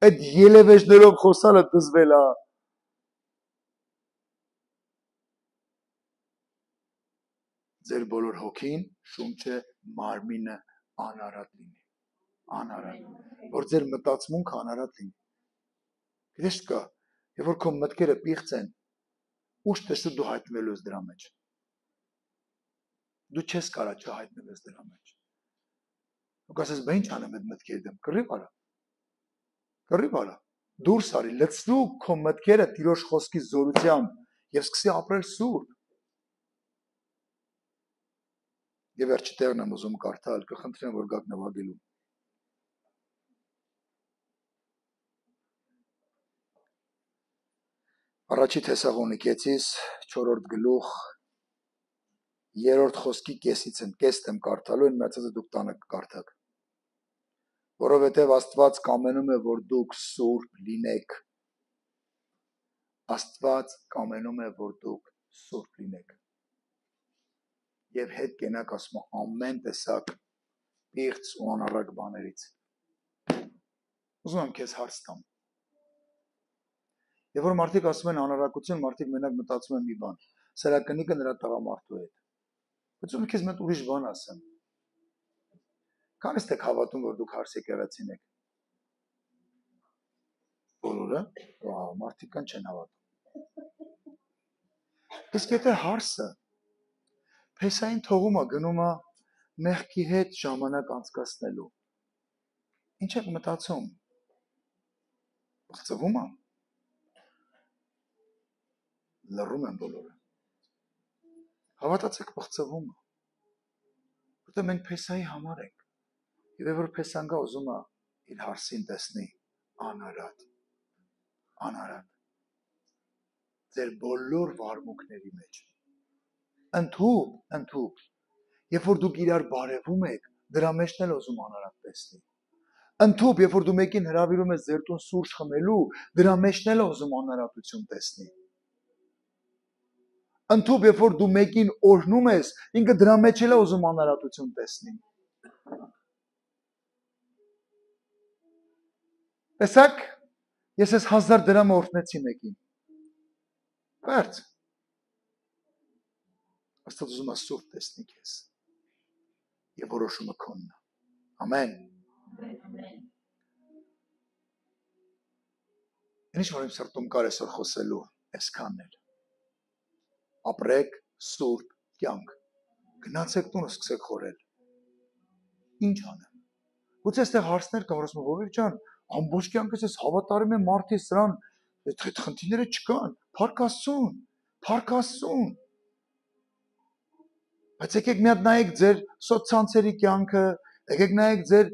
այդ ելևեջներով խոսալը դզվել է։ Ձեր բոլոր հոգին, շունչը, մարմինը անարատ լինի, անարատ, որ ձեր մտածմունքը անարատ լինի։ Գիտես կա, եւ որ քո մտքերը պիղծ են, ուշ տեսու դու հայտնվելու ես դրա մեջ։ Դու չես կարա չհայտնվես դրա մեջ։ Դու ասես, բա ինչ անեմ այդ մտքերի դեմ, կռիվ արա։ Կռիվ արա։ Դուրս արի, լցրու քո մտքերը Տիրոջ խոսքի զորությամբ եւ սկսի ապրել սուրբ։ Եվ վերջի տեղն եմ ուզում կարդալ, կխնդրեմ, որ գաք նվագելու։ Առաջի Թեսաղոնիկեցիս 4-րդ գլուխ 3-րդ խոսքի կեսից եմ կարդալու, այն մնացածը դուք տանը կկարդաք։ Որովհետև Աստված կամենում է, որ դուք սուրբ լինեք։ Աստված կամենում է, որ դուք սուրբ լինեք։ Եվ հետ կենակ ասում ամեն տեսակ պիղծ ու անառակ բաներից։ Ուզում եմ քեզ հարց տամ։ Եվ որ մարդիկ ասում են անառակություն, մարդիկ մենակ մտածում են մի բան։ Սրա կնիկը նրա տղամարդու հետ։ Բայց ում քեզ մեծ ուրիշ բան ասեմ։ Քանիստ եք հավատում, որ դուք հարս եկեղեցին եք։ Բոլորը, մարդիկ կան չեն հավատում։ Իսկ եթե հարսը Փեսային թողումը գնում է մեղքի հետ ժամանակ անցկացնելու։ Ինչ եք մտածում։ Բղծվում է։ Լռում են բոլորը։ Հավատացեք բղծվում է։ Որտեղ մենք Փեսայի համար ենք։ Եվ որ Փեսան գա ուզում է իր հարսին տեսնի անարատ։ Ձեր բոլոր վարմունքների մեջ։ Ընդհուպ, երբ որ դուք իրար բարևում եք, դրա մեջն էլ ուզում անարատ տեսնի։ Ընդհուպ, երբ որ դու մեկին հրավիրում ես ձեր տուն սուրճ խմելու, դրա մեջն էլ ուզում անարատություն տեսնի։ Ընդհուպ, երբ որ դու մեկին օրհնում ես, ինքը դրա մեջ էլ է ուզում անարատություն տեսնի։ Տեսակ, ես ես 1000 դրամ օրհնեցի մեկին։ Բայց Աստված ուզում է սուրբ տեսնի քեզ։ Եվ որոշումը քոնն է։ Ամեն։ Ինչ որ իմ սրտում կար այսօր խոսելու, այսքանն էլ։ Ապրեք սուրբ կյանք։ Գնացեք տուն ու սկսեք խորել։ Ինչ անեմ։ Գուցե այստեղ հարցներ կան, որ ասում են, Հովիկ ջան, ամբողջ կյանքս ես հավատարիմ եմ մարդի սրան, այդ խնդիրները չկան, փառք Աստծուն։ Բայց եկեք մի հատ նայեք ձեր սոցցանցերի կյանքը, եկեք նայեք ձեր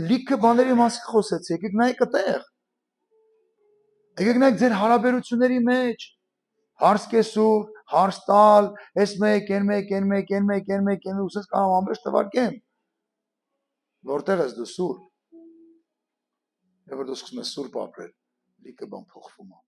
լիքը բաների մասին խոսեցի, եկեք նայեք այդտեղ։ Եկեք նայեք ձեր հարաբերությունների մեջ, հարս կեսուր, հարս տալ, այս մեկ, ուզես կամ ամբողջ տվարկեմ։ Որտեղ ես դու սուրբ։ Եվ որ դու սկսում ես սուրբ ապրել, լիքը բան փոխվում է։